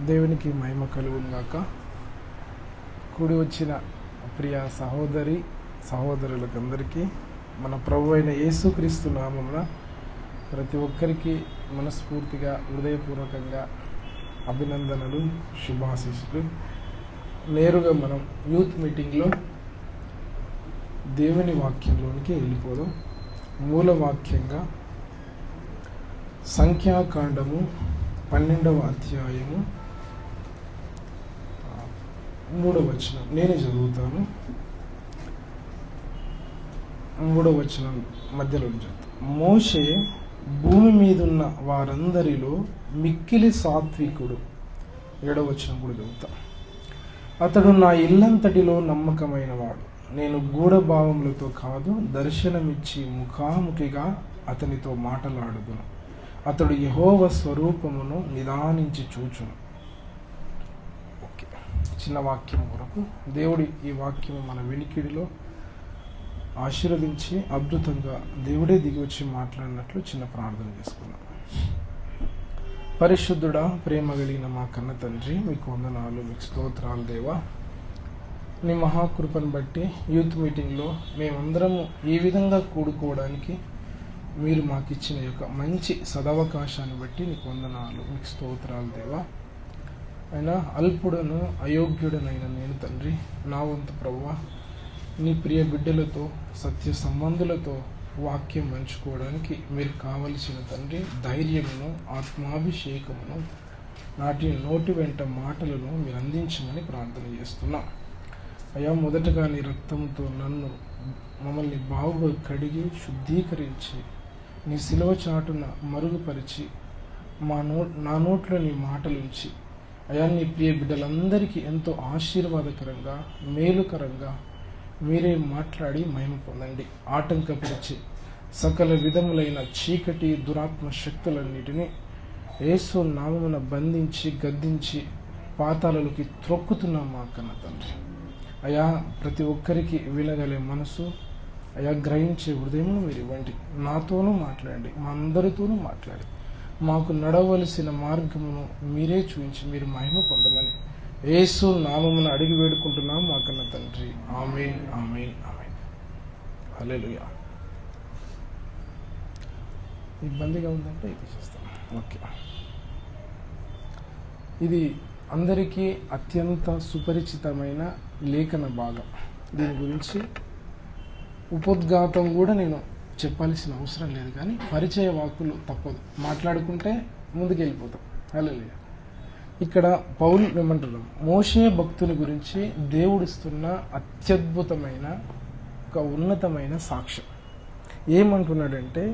దేవునికి మహిమ కలుగును గాక. కూడి వచ్చిన ప్రియ సహోదరులకందరికీ మన ప్రభు అయిన యేసుక్రీస్తు నామమున ప్రతి ఒక్కరికి మనస్ఫూర్తిగా హృదయపూర్వకంగా అభినందనలు, శుభాశీస్సులు. నేరుగా మనం యూత్ మీటింగ్లో దేవుని వాక్యంలోనికి వెళ్ళిపోదాం. మూల వాక్యంగా సంఖ్యాకాండము 12వ అధ్యాయము 3వ వచనం నేను చదువుతాను. 3వ వచనం మధ్యలో చదువుతాను. మోషే భూమి మీదున్న వారందరిలో మిక్కిలి సాత్వికుడు. 7వ వచనం కూడా చదువుతాను. అతడు నా ఇల్లంతటిలో నమ్మకమైన వాడు. నేను గూఢభావములతో కాదు, దర్శనమిచ్చి ముఖాముఖిగా అతనితో మాటలాడుదును. అతడు యెహోవా స్వరూపమును నిదానించి చూచును. ఓకే, చిన్న వాక్యం కొరకు దేవుడి ఈ వాక్యము మన వినికిడిలో ఆశీర్వదించి అద్భుతంగా దేవుడే దిగి వచ్చి మాట్లాడినట్లు చిన్న ప్రార్థన చేసుకున్నాం. పరిశుద్ధుడా, ప్రేమ కలిగిన మా కన్న తండ్రి, మీకు వందనాలు, మీకు స్తోత్రాలు దేవా. నీ మహాకృపను బట్టి యూత్ మీటింగ్లో మేమందరము ఈ విధంగా కూడుకోవడానికి మీరు మాకు ఇచ్చిన యొక్క మంచి సదవకాశాన్ని బట్టి నీకు వందనాలు, మీకు స్తోత్రాలు దేవా. అయినా అల్పుడను అయోగ్యుడనైన నేను తండ్రి, నా వంతు ప్రభువా, నీ ప్రియ బిడ్డలతో సత్య సంబంధులతో వాక్యం పంచుకోవడానికి మీరు కావలసిన తండ్రి ధైర్యమును, ఆత్మాభిషేకమును, నాటి నోటి వెంట మాటలను మీరు అందించమని ప్రార్థన చేస్తున్నాం. అయ్యా, మొదటగా నీ రక్తంతో మమ్మల్ని బాగుగా కడిగి శుద్ధీకరించి నీ శిలువ చాటున మరుగుపరిచి నా నోట్లో నీ మాటలుంచి అయా నీ ప్రియ బిడ్డలందరికీ ఎంతో ఆశీర్వాదకరంగా, మేలుకరంగా మీరే మాట్లాడి మహిమ పొందండి. ఆటంకపరిచి సకల విధములైన చీకటి దురాత్మ శక్తులన్నిటినీ యేసు నామమున బంధించి గద్దించి పాతాలలోకి త్రొక్కుతున్నాం మా కన్న తండ్రి. అయా, ప్రతి ఒక్కరికి వినగలే మనసు, అయా గ్రహించే హృదయమును మీరు ఇవ్వండి. నాతోనూ మాట్లాడండి, మా అందరితోనూ మాట్లాడి మాకు నడవలసిన మార్గమును మీరే చూపించి మీరు మహిమ పొందమని యేసు నామమున అడిగి వేడుకుంటున్నాం మా కన్న తండ్రి. ఆమేన్, ఆమేన్, ఆమేన్. హల్లెలూయా. ఇబ్బందిగా ఉందంటే ఇది చేస్తాం. ఓకే, ఇది అందరికీ అత్యంత సుపరిచితమైన లేఖన భాగం. దీని గురించి ఉపోద్ఘాతం కూడా నేను చెప్పాల్సిన అవసరం లేదు, కానీ పరిచయ వాక్కులు తప్పదు, మాట్లాడుకుంటే ముందుకెళ్ళిపోతాం. హల్లెలూయా. ఇక్కడ పౌలు ఏమంటున్నాం, మోషే భక్తుని గురించి దేవుడిస్తున్న అత్యద్భుతమైన ఒక ఉన్నతమైన సాక్ష్యం. ఏమంటున్నాడంటే,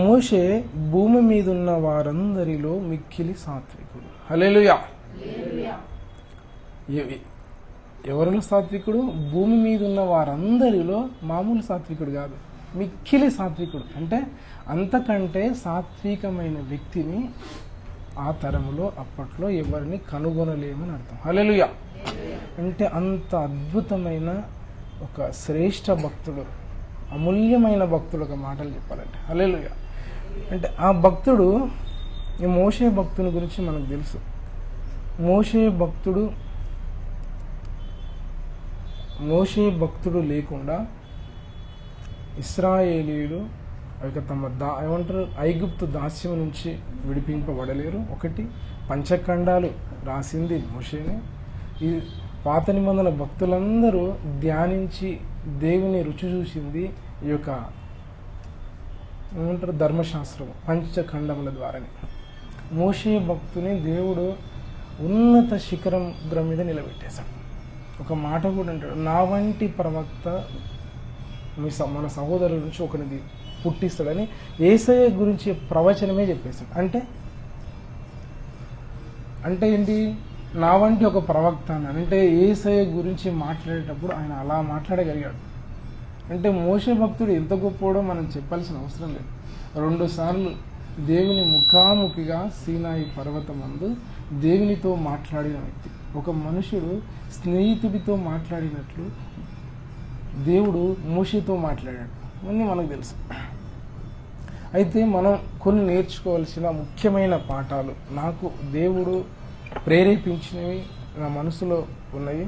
మోషే భూమి మీద ఉన్న వారందరిలో మిక్కిలి సాత్వికుడు. హల్లెలూయా. ఎవరిలో సాత్వికుడు? భూమి మీద ఉన్న వారందరిలో మామూలు సాత్వికుడు కాదు, మిక్కిలి సాత్వికుడు. అంటే అంతకంటే సాత్వికమైన వ్యక్తిని ఆ తరములో అప్పట్లో ఎవరిని కనుగొనలేమని అర్థం. హల్లెలూయా. అంటే అంత అద్భుతమైన ఒక శ్రేష్ఠ భక్తుడు, అమూల్యమైన భక్తుడు. ఒక మాటలు చెప్పాలంటే హల్లెలూయా. అంటే ఆ భక్తుడు, ఈ మోషే భక్తుని గురించి మనకు తెలుసు. మోషే భక్తుడు లేకుండా ఇశ్రాయేలీయులు తమ ఐగుప్తు దాస్యం నుంచి విడిపింపబడలేరు. ఒకటి, పంచఖండాలు రాసింది మోషేనే. ఈ పాత నిబంధన భక్తులందరూ ధ్యానించి దేవుని రుచి చూసింది ఈ యొక్క ధర్మశాస్త్రం, పంచఖండముల ద్వారానే. మోషే భక్తుని దేవుడు ఉన్నత శిఖరం మీద నిలబెట్టేశాడు. ఒక మాట కూడా అంటాడు, నా వంటి ప్రవక్త మన సహోదరుల నుంచి ఒకరిని పుట్టిస్తాడని యేసయ్య గురించి ప్రవచనమే చెప్పేశాడు. అంటే ఏంటి? నా వంటి ఒక ప్రవక్త అంటే యేసయ్య గురించి మాట్లాడేటప్పుడు ఆయన అలా మాట్లాడగలిగాడు. అంటే మోషే భక్తుడు ఎంత గొప్పవాడో మనం చెప్పాల్సిన అవసరం లేదు. 2 సార్లు దేవుని ముఖాముఖిగా సీనాయి పర్వతమందు దేవునితో మాట్లాడిన వ్యక్తి. ఒక మనుషుడు స్నేహితుడితో మాట్లాడినట్లు దేవుడు మోషేతో మాట్లాడాడు అని మనకు తెలుసు. అయితే మనం కొన్ని నేర్చుకోవాల్సిన ముఖ్యమైన పాఠాలు నాకు దేవుడు ప్రేరేపించినవి నా మనసులో ఉన్నాయి.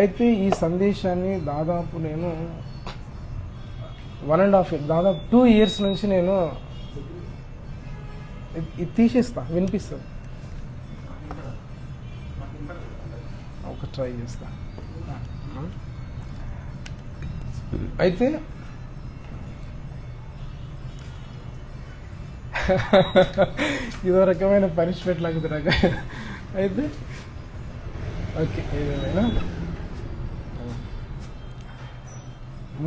అయితే ఈ సందేశాన్ని దాదాపు నేను 1.5 years, దాదాపు 2 years నుంచి నేను ఇది తీసేస్తా, వినిపిస్తుంది, ఒక ట్రై చేస్తా. అయితే ఇదో రకమైన పనిష్మెంట్ లాగా తిరగ. అయితే ఓకే, ఏదేమైనా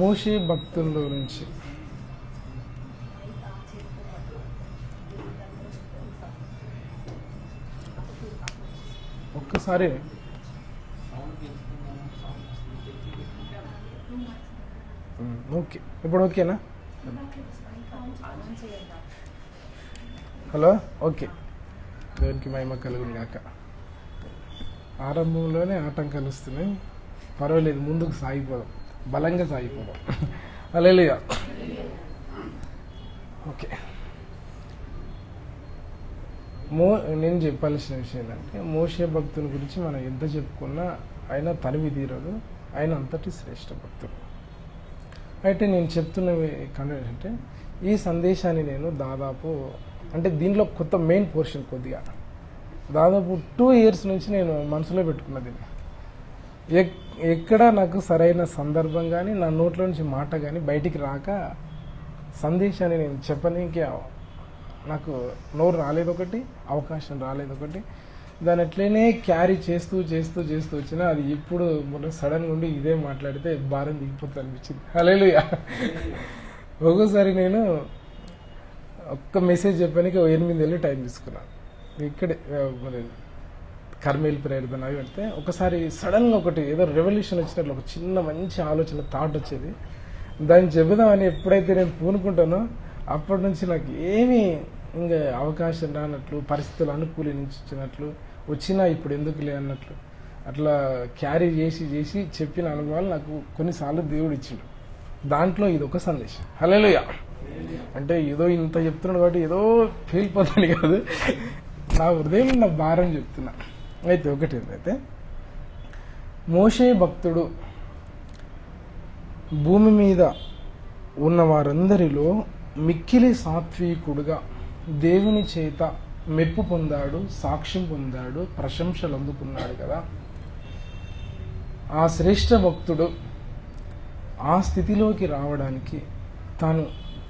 మోషే భక్తుల్లో నుంచి ఒక్కసారి ఓకే, ఇప్పుడు ఓకేనా? Hello, okay. దేవునికి మహిమ కలుగును గాక. ఆరంభంలోనే ఆటంకాలు వస్తున్నాయి, పర్వాలేదు, ముందుకు సాగిపోదాం, బలంగా సాగిపోదాం. హల్లెలూయా. ఓకే, నేను చెప్పాల్సిన విషయం ఏంటంటే, మోషే భక్తుని గురించి మనం ఎంత చెప్పుకున్నా ఆయన తనివి తీరదు, ఆయన అంతటి శ్రేష్ఠ భక్తుడు. అయితే నేను చెప్తున్నవి అంటే ఈ సందేశాన్ని నేను దాదాపు అంటే దీనిలో కొత్త మెయిన్ పోర్షన్ కొద్దిగా దాదాపు 2 years నుంచి నేను మనసులో పెట్టుకున్నది. ఎక్కడ నాకు సరైన సందర్భం కానీ నా నోట్లో నుంచి మాట కానీ బయటికి రాక సందేశాన్ని నేను చెప్పనీకి నాకు నోరు రాలేదొకటి, అవకాశం రాలేదొకటి. దాన్ని ఎట్లనే క్యారీ చేస్తూ చేస్తూ చేస్తూ వచ్చినా అది ఇప్పుడు సడన్గా ఉండి ఇదే మాట్లాడితే భారం దిగిపోతుంది అనిపించింది. హల్లెలూయా. ఒక్కోసారి నేను ఒక్క మెసేజ్ చెప్పడానికి 8 ఏళ్ళు టైం తీసుకున్నాను. ఇక్కడే కర్మేల్ ప్రేయర్ అవి పెడితే ఒకసారి సడన్గా ఒకటి ఏదో రెవల్యూషన్ వచ్చినట్లు ఒక చిన్న మంచి ఆలోచన థాట్ వచ్చేది. దాన్ని చెబుదామని ఎప్పుడైతే నేను పూనుకుంటానో అప్పటి నుంచి నాకు ఏమీ ఇంకా అవకాశం రానట్లు, పరిస్థితులు అనుకూలించినట్లు, వచ్చినా ఇప్పుడు ఎందుకులే అన్నట్లు అట్లా క్యారీ చేసి చేసి చెప్పిన అనుభవాలు నాకు కొన్నిసార్లు దేవుడు ఇచ్చిండు. దాంట్లో ఇది ఒక సందేశం. హల్లెలూయా. అంటే ఏదో ఇంత చెప్తున్నాడు కాబట్టి ఏదో ఫీల్పోతాను కాదు, నా హృదయం నా భారం చెప్తున్నా. అయితే ఒకటి ఏంటంటే, మోషే భక్తుడు భూమి మీద ఉన్న వారందరిలో మిక్కిలి సాత్వికుడుగా దేవుని చేత మెప్పు పొందాడు, సాక్ష్యం పొందాడు, ప్రశంసలు అందుకున్నాడు కదా. ఆ శ్రేష్ఠ భక్తుడు ఆ స్థితిలోకి రావడానికి తాను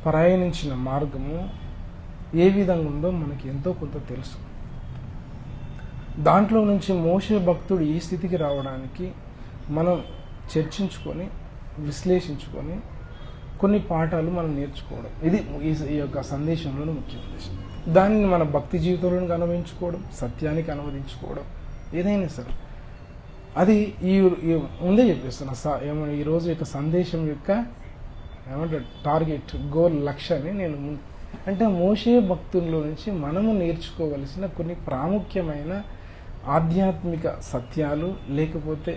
ప్రయాణించిన మార్గము ఏ విధంగా ఉందో మనకి ఎంతో కొంత తెలుసు. దాంట్లో నుంచి మోషే భక్తుడు ఈ స్థితికి రావడానికి మనం చర్చించుకొని విశ్లేషించుకొని కొన్ని పాఠాలు మనం నేర్చుకోవడం, ఇది ఈ యొక్క సందేశంలోని ముఖ్య ఉద్దేశం. దానిని మన భక్తి జీవితంలో అనుభవించుకోవడం, సత్యానికి అనువదించుకోవడం, ఏదైనా సరే అది ముందే చెప్పేస్తున్నా. ఈరోజు యొక్క సందేశం యొక్క ఏమంటారు టార్గెట్, గోల్, లక్ష్యాన్ని నేను అంటే మోషే భక్తుల్లో నుంచి మనము నేర్చుకోవలసిన కొన్ని ప్రాముఖ్యమైన ఆధ్యాత్మిక సత్యాలు, లేకపోతే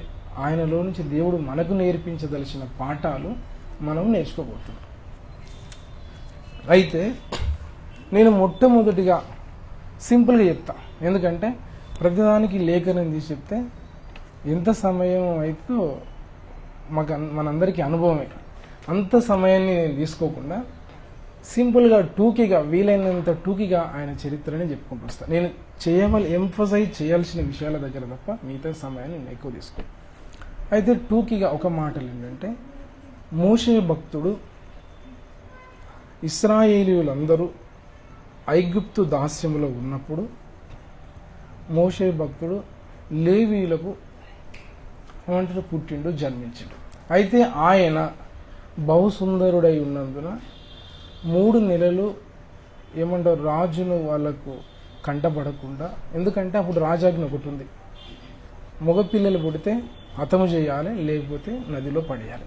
ఆయనలో నుంచి దేవుడు మనకు నేర్పించదలిచిన పాఠాలు మనం నేర్చుకోబోతున్నాం. అయితే నేను మొట్టమొదటిగా సింపుల్గా చెప్తా, ఎందుకంటే ప్రతిదానికి లేఖనం తీసి చెప్తే ఎంత సమయం అయితే మనందరికీ అనుభవమే, అంత సమయాన్ని నేను తీసుకోకుండా సింపుల్గా టూకీగా, వీలైనంత టూకీగా ఆయన చరిత్రని చెప్పుకుంటూ వస్తాను. నేను ఎంఫసైజ్ చేయాల్సిన విషయాల దగ్గర తప్ప మిగతా సమయాన్ని నేను ఎక్కువ తీసుకోను. అయితే టూకీగా ఒక మాటలు ఏంటంటే, మోషే భక్తుడు ఇశ్రాయేలీయులందరూ ఐగుప్తు దాస్యములో ఉన్నప్పుడు మోషే భక్తుడు లేవీయులకు ఏమంటారు పుట్టిండు, జన్మించాడు. అయితే ఆయన బహుసుందరుడై ఉన్నందున 3 నెలలు ఏమంటారు రాజును వాళ్ళకు కంటపడకుండా, ఎందుకంటే అప్పుడు రాజాజ్ఞ ఒకటి ఉంది, మగపిల్లలు పుడితే హతము చేయాలి, లేకపోతే నదిలో పడేయాలి.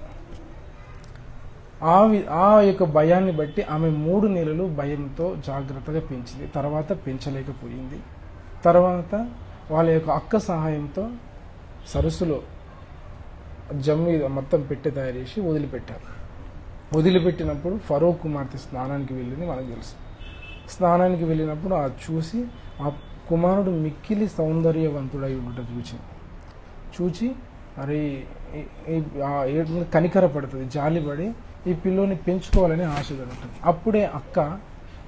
ఆ యొక్క భయాన్ని బట్టి ఆమె 3 నెలలు భయంతో జాగ్రత్తగా పెంచింది. తర్వాత పెంచలేకపోయింది. తర్వాత వాళ్ళ యొక్క అక్క సహాయంతో సరస్సులో జమ్మి మొత్తం పెట్టి తయారు చేసి వదిలిపెట్టారు. వదిలిపెట్టినప్పుడు ఫరో కుమార్తె స్నానానికి వెళ్ళింది మనకు తెలుసు. స్నానానికి వెళ్ళినప్పుడు ఆ చూసి ఆ కుమారుడు మిక్కిలి సౌందర్యవంతుడై ఉండట చూచి అరే కనికర పడుతుంది, జాలిపడి ఈ పిల్లోని పెంచుకోవాలని ఆశ కలుగుతుంది. అప్పుడే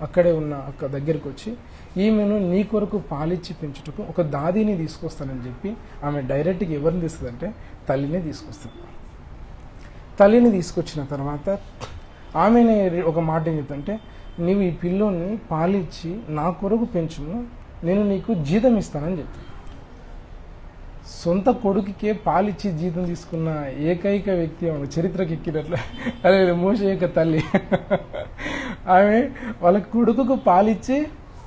అక్కడే ఉన్న అక్క దగ్గరికి వచ్చి ఈమెను నీ కొరకు పాలిచ్చి పెంచుటకు ఒక దాదిని తీసుకొస్తానని చెప్పి ఆమె డైరెక్ట్గా ఎవరిని తీస్తుందంటే తల్లిని తీసుకొస్తుంది. తల్లిని తీసుకొచ్చిన తర్వాత ఆమెనే ఒక మాట ఏం చెప్తుంటే, నీవు ఈ పిల్లోని పాలిచ్చి నా కొరకు పెంచుము, నేను నీకు జీతం ఇస్తానని చెప్తాను. సొంత కొడుకుకే పాలిచ్చి జీతం తీసుకున్న ఏకైక వ్యక్తి ఆమె చరిత్రకి ఎక్కినట్లు అదే మోషే యొక్క తల్లి. ఆమె వాళ్ళ కొడుకుకు పాలిచ్చి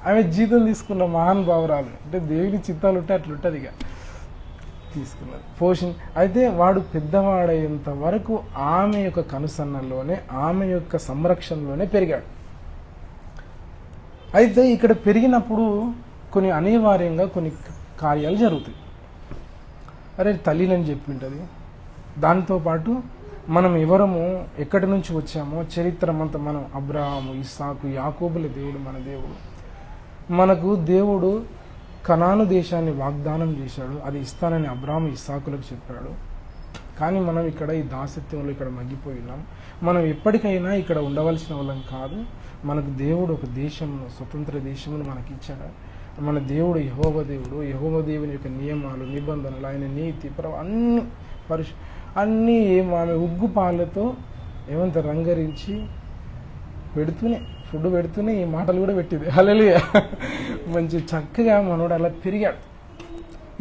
ఆమె జీతం తీసుకున్న మహానుభావురాలు. అంటే దేవుని చిత్తాలు ఉంటే అట్లుంటుంది. ఇక తీసుకున్నది అయితే వాడు పెద్దవాడయ్యేంత వరకు ఆమె యొక్క కనుసన్నల్లోనే, ఆమె యొక్క సంరక్షణలోనే పెరిగాడు. అయితే ఇక్కడ పెరిగినప్పుడు కొన్ని అనివార్యంగా కొన్ని కార్యాలు జరుగుతాయి. అరే తల్లినని చెప్పి ఉంటుంది. దాంతోపాటు మనం ఎవరము, ఎక్కడి నుంచి వచ్చామో చరిత్రమంతా మనం అబ్రహాము, ఇస్సాకు, యాకోబుల దేవుడు మన దేవుడు. మనకు దేవుడు కనాను దేశాన్ని వాగ్దానం చేశాడు, అది ఇస్తానని అబ్రహాము ఇస్సాకులకు చెప్పాడు. కానీ మనం ఇక్కడ ఈ దాసత్వంలో ఇక్కడ మగ్గిపోయినాం. మనం ఎప్పటికైనా ఇక్కడ ఉండవలసిన వాళ్ళం కాదు. మనకు దేవుడు ఒక దేశమును, స్వతంత్ర దేశమును మనకి ఇచ్చాడు. మన దేవుడు యెహోవా దేవుడు. యెహోవా దేవుని యొక్క నియమాలు, నిబంధనలు, ఆయన నీతి అన్నీ ఆమె ఉగ్గు పాలతో ఏమంత రంగరించి ఫుడ్ పెడుతూనే ఈ మాటలు కూడా పెట్టింది. హల్లెలూయా. మంచి చక్కగా మనోడు అలా పెరిగాడు.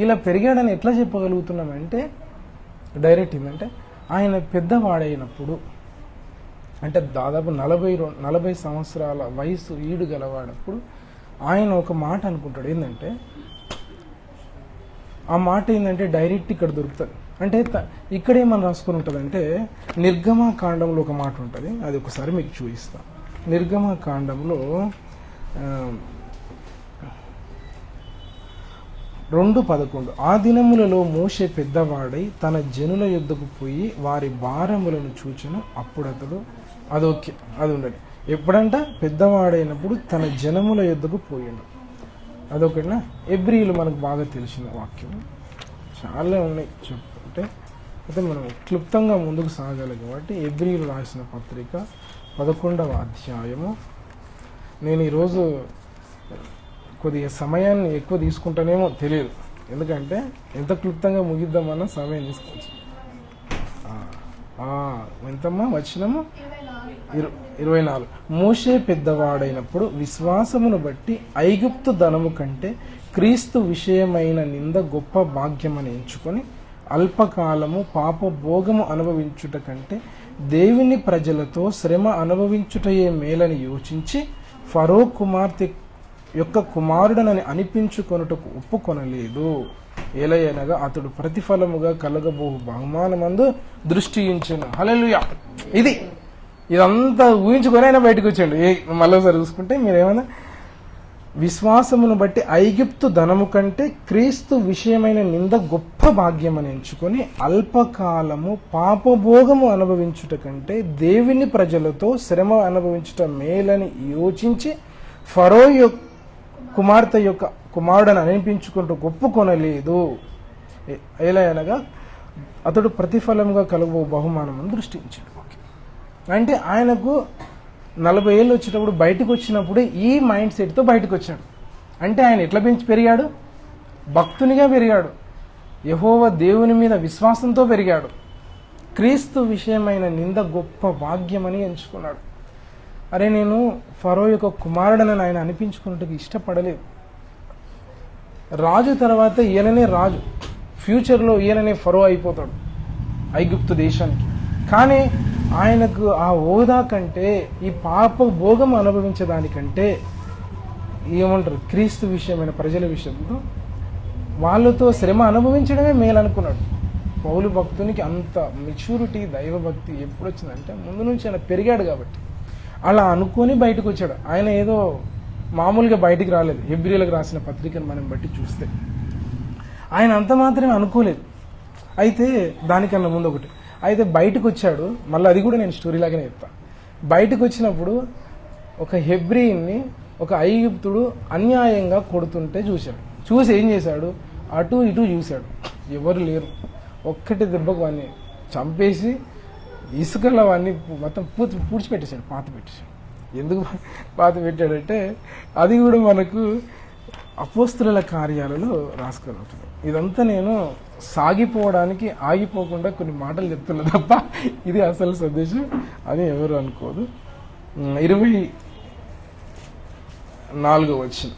ఇలా పెరిగాడని ఎట్లా చెప్పగలుగుతున్నామంటే డైరెక్ట్ ఏంటంటే ఆయన పెద్దవాడైనప్పుడు, అంటే దాదాపు 40 సంవత్సరాల వయసు ఈడు గలవాడప్పుడు ఆయన ఒక మాట అనుకుంటాడు. ఏంటంటే ఆ మాట ఏంటంటే డైరెక్ట్ ఇక్కడ దొరుకుతుంది. అంటే ఇక్కడేమని రాసుకొని ఉంటుందంటే నిర్గమకాండంలో ఒక మాట ఉంటుంది. అది ఒకసారి మీకు చూపిస్తాను. నిర్గమకాండంలో 2:11 ఆ దినములలో మోషే పెద్దవాడై తన జనుల యొద్దకు పోయి వారి భారములను చూచెను. అప్పుడు అతడు అది ఉండదు. ఎప్పుడంట పెద్దవాడైనప్పుడు తన జనముల యొద్దకు పోయిండు. అదొకటినా. ఎబ్రీలు మనకు బాగా తెలిసిన వాక్యం, చాలా ఉన్నాయి చెప్పుకుంటే. అయితే మనం క్లుప్తంగా ముందుకు సాగాలి కాబట్టి ఎబ్రీలు రాసిన పత్రిక 11వ అధ్యాయము. నేను ఈరోజు కొద్దిగా సమయాన్ని ఎక్కువ తీసుకుంటానేమో తెలియదు, ఎందుకంటే ఎంత క్లుప్తంగా ముగిద్దామన్నా సమయం తీసుకోవచ్చు. ఎంతమ్మా వచ్చినము 24. మోషే పెద్దవాడైనప్పుడు విశ్వాసమును బట్టి ఐగుప్తు ధనము కంటే క్రీస్తు విషయమైన నింద గొప్ప భాగ్యమని ఎంచుకొని అల్పకాలము పాప భోగము అనుభవించుట కంటే దేవుని ప్రజలతో శ్రమ అనుభవించుటయే మేలని యోచించి ఫరో కుమార్తె యొక్క కుమారుడనని అనిపించుకొనుటకు ఒప్పుకొనలేదు. ఏలయనగా అతడు ప్రతిఫలముగా కలగబో బహుమానమందు దృష్టి ఉంచెను. హల్లెలూయా. ఇదంతా ఊహించుకొని ఆయన బయటకు వచ్చాడు. మళ్ళీసారి చూసుకుంటే మీరేమన్నా విశ్వాసమును బట్టి ఐగుప్తు ధనము కంటే క్రీస్తు విషయమైన నింద గొప్ప భాగ్యం అని ఎంచుకొని అల్పకాలము పాపభోగము అనుభవించుట కంటే దేవుని ప్రజలతో శ్రమ అనుభవించుట మేలని యోచించి ఫరో కుమార్తె యొక్క కుమారుడని అనిపించుకుంటూ ఒప్పుకొనలేదు. ఎలా అనగా అతడు ప్రతిఫలముగా కలుగు బహుమానం దృష్టించాడు. అంటే ఆయనకు 40 ఏళ్ళు వచ్చేటప్పుడు బయటకు వచ్చినప్పుడు ఈ మైండ్ సెట్తో బయటకు వచ్చాడు. అంటే ఆయన ఎట్లా పెరిగాడు? భక్తునిగా పెరిగాడు. యెహోవా దేవుని మీద విశ్వాసంతో పెరిగాడు. క్రీస్తు విషయమైన నింద గొప్ప భాగ్యమని ఎంచుకున్నాడు. అరే నేను ఫరో యొక్క కుమారుడని ఆయన అనిపించుకున్నట్టుకు ఇష్టపడలేదు. రాజు తర్వాత ఈయననే రాజు, ఫ్యూచర్లో ఈయననే ఫరో అయిపోతాడు ఐగుప్తు దేశానికి. కానీ ఆయనకు ఆ హోదా కంటే ఈ పాప భోగం అనుభవించడానికంటే ఏమంటారు క్రీస్తు విషయమైన ప్రజల విషయంలో వాళ్ళతో శ్రమ అనుభవించడమే మేలనుకున్నాడు. పౌలు భక్తునికి అంత మెచ్యూరిటీ, దైవభక్తి ఎప్పుడు వచ్చిందంటే ముందు నుంచి ఆయన పెరిగాడు కాబట్టి అలా అనుకొని బయటకు వచ్చాడు. ఆయన ఏదో మామూలుగా బయటికి రాలేదు. హెబ్రీలకు రాసిన పత్రికను మనం బట్టి చూస్తే ఆయన అంత మాత్రమే అనుకోలేదు. అయితే దానికన్నా ముందు ఒకటి అయితే బయటకు వచ్చాడు. మళ్ళీ అది కూడా నేను స్టోరీ లాగానే చెప్తాను. బయటకు వచ్చినప్పుడు ఒక హెబ్రీని ఒక ఐగుప్తుడు అన్యాయంగా కొడుతుంటే చూసి ఏం చేశాడు, అటు ఇటు చూశాడు, ఎవరు లేరు, ఒక్కటి దెబ్బకు వాడిని చంపేసి ఇసుకలో వాడిని మొత్తం పూడ్చిపెట్టేశాడు, పాత పెట్టేశాడు. ఎందుకు పాత పెట్టాడంటే అది కూడా మనకు అపోస్తుల కార్యాలలో రాసుకోగలుగుతుంది. ఇదంతా నేను సాగిపోవడానికి ఆగిపోకుండా కొన్ని మాటలు చెప్తున్నా తప్ప ఇది అసలు సందేశం అని ఎవరు అనుకోదు. 24 వచ్చిన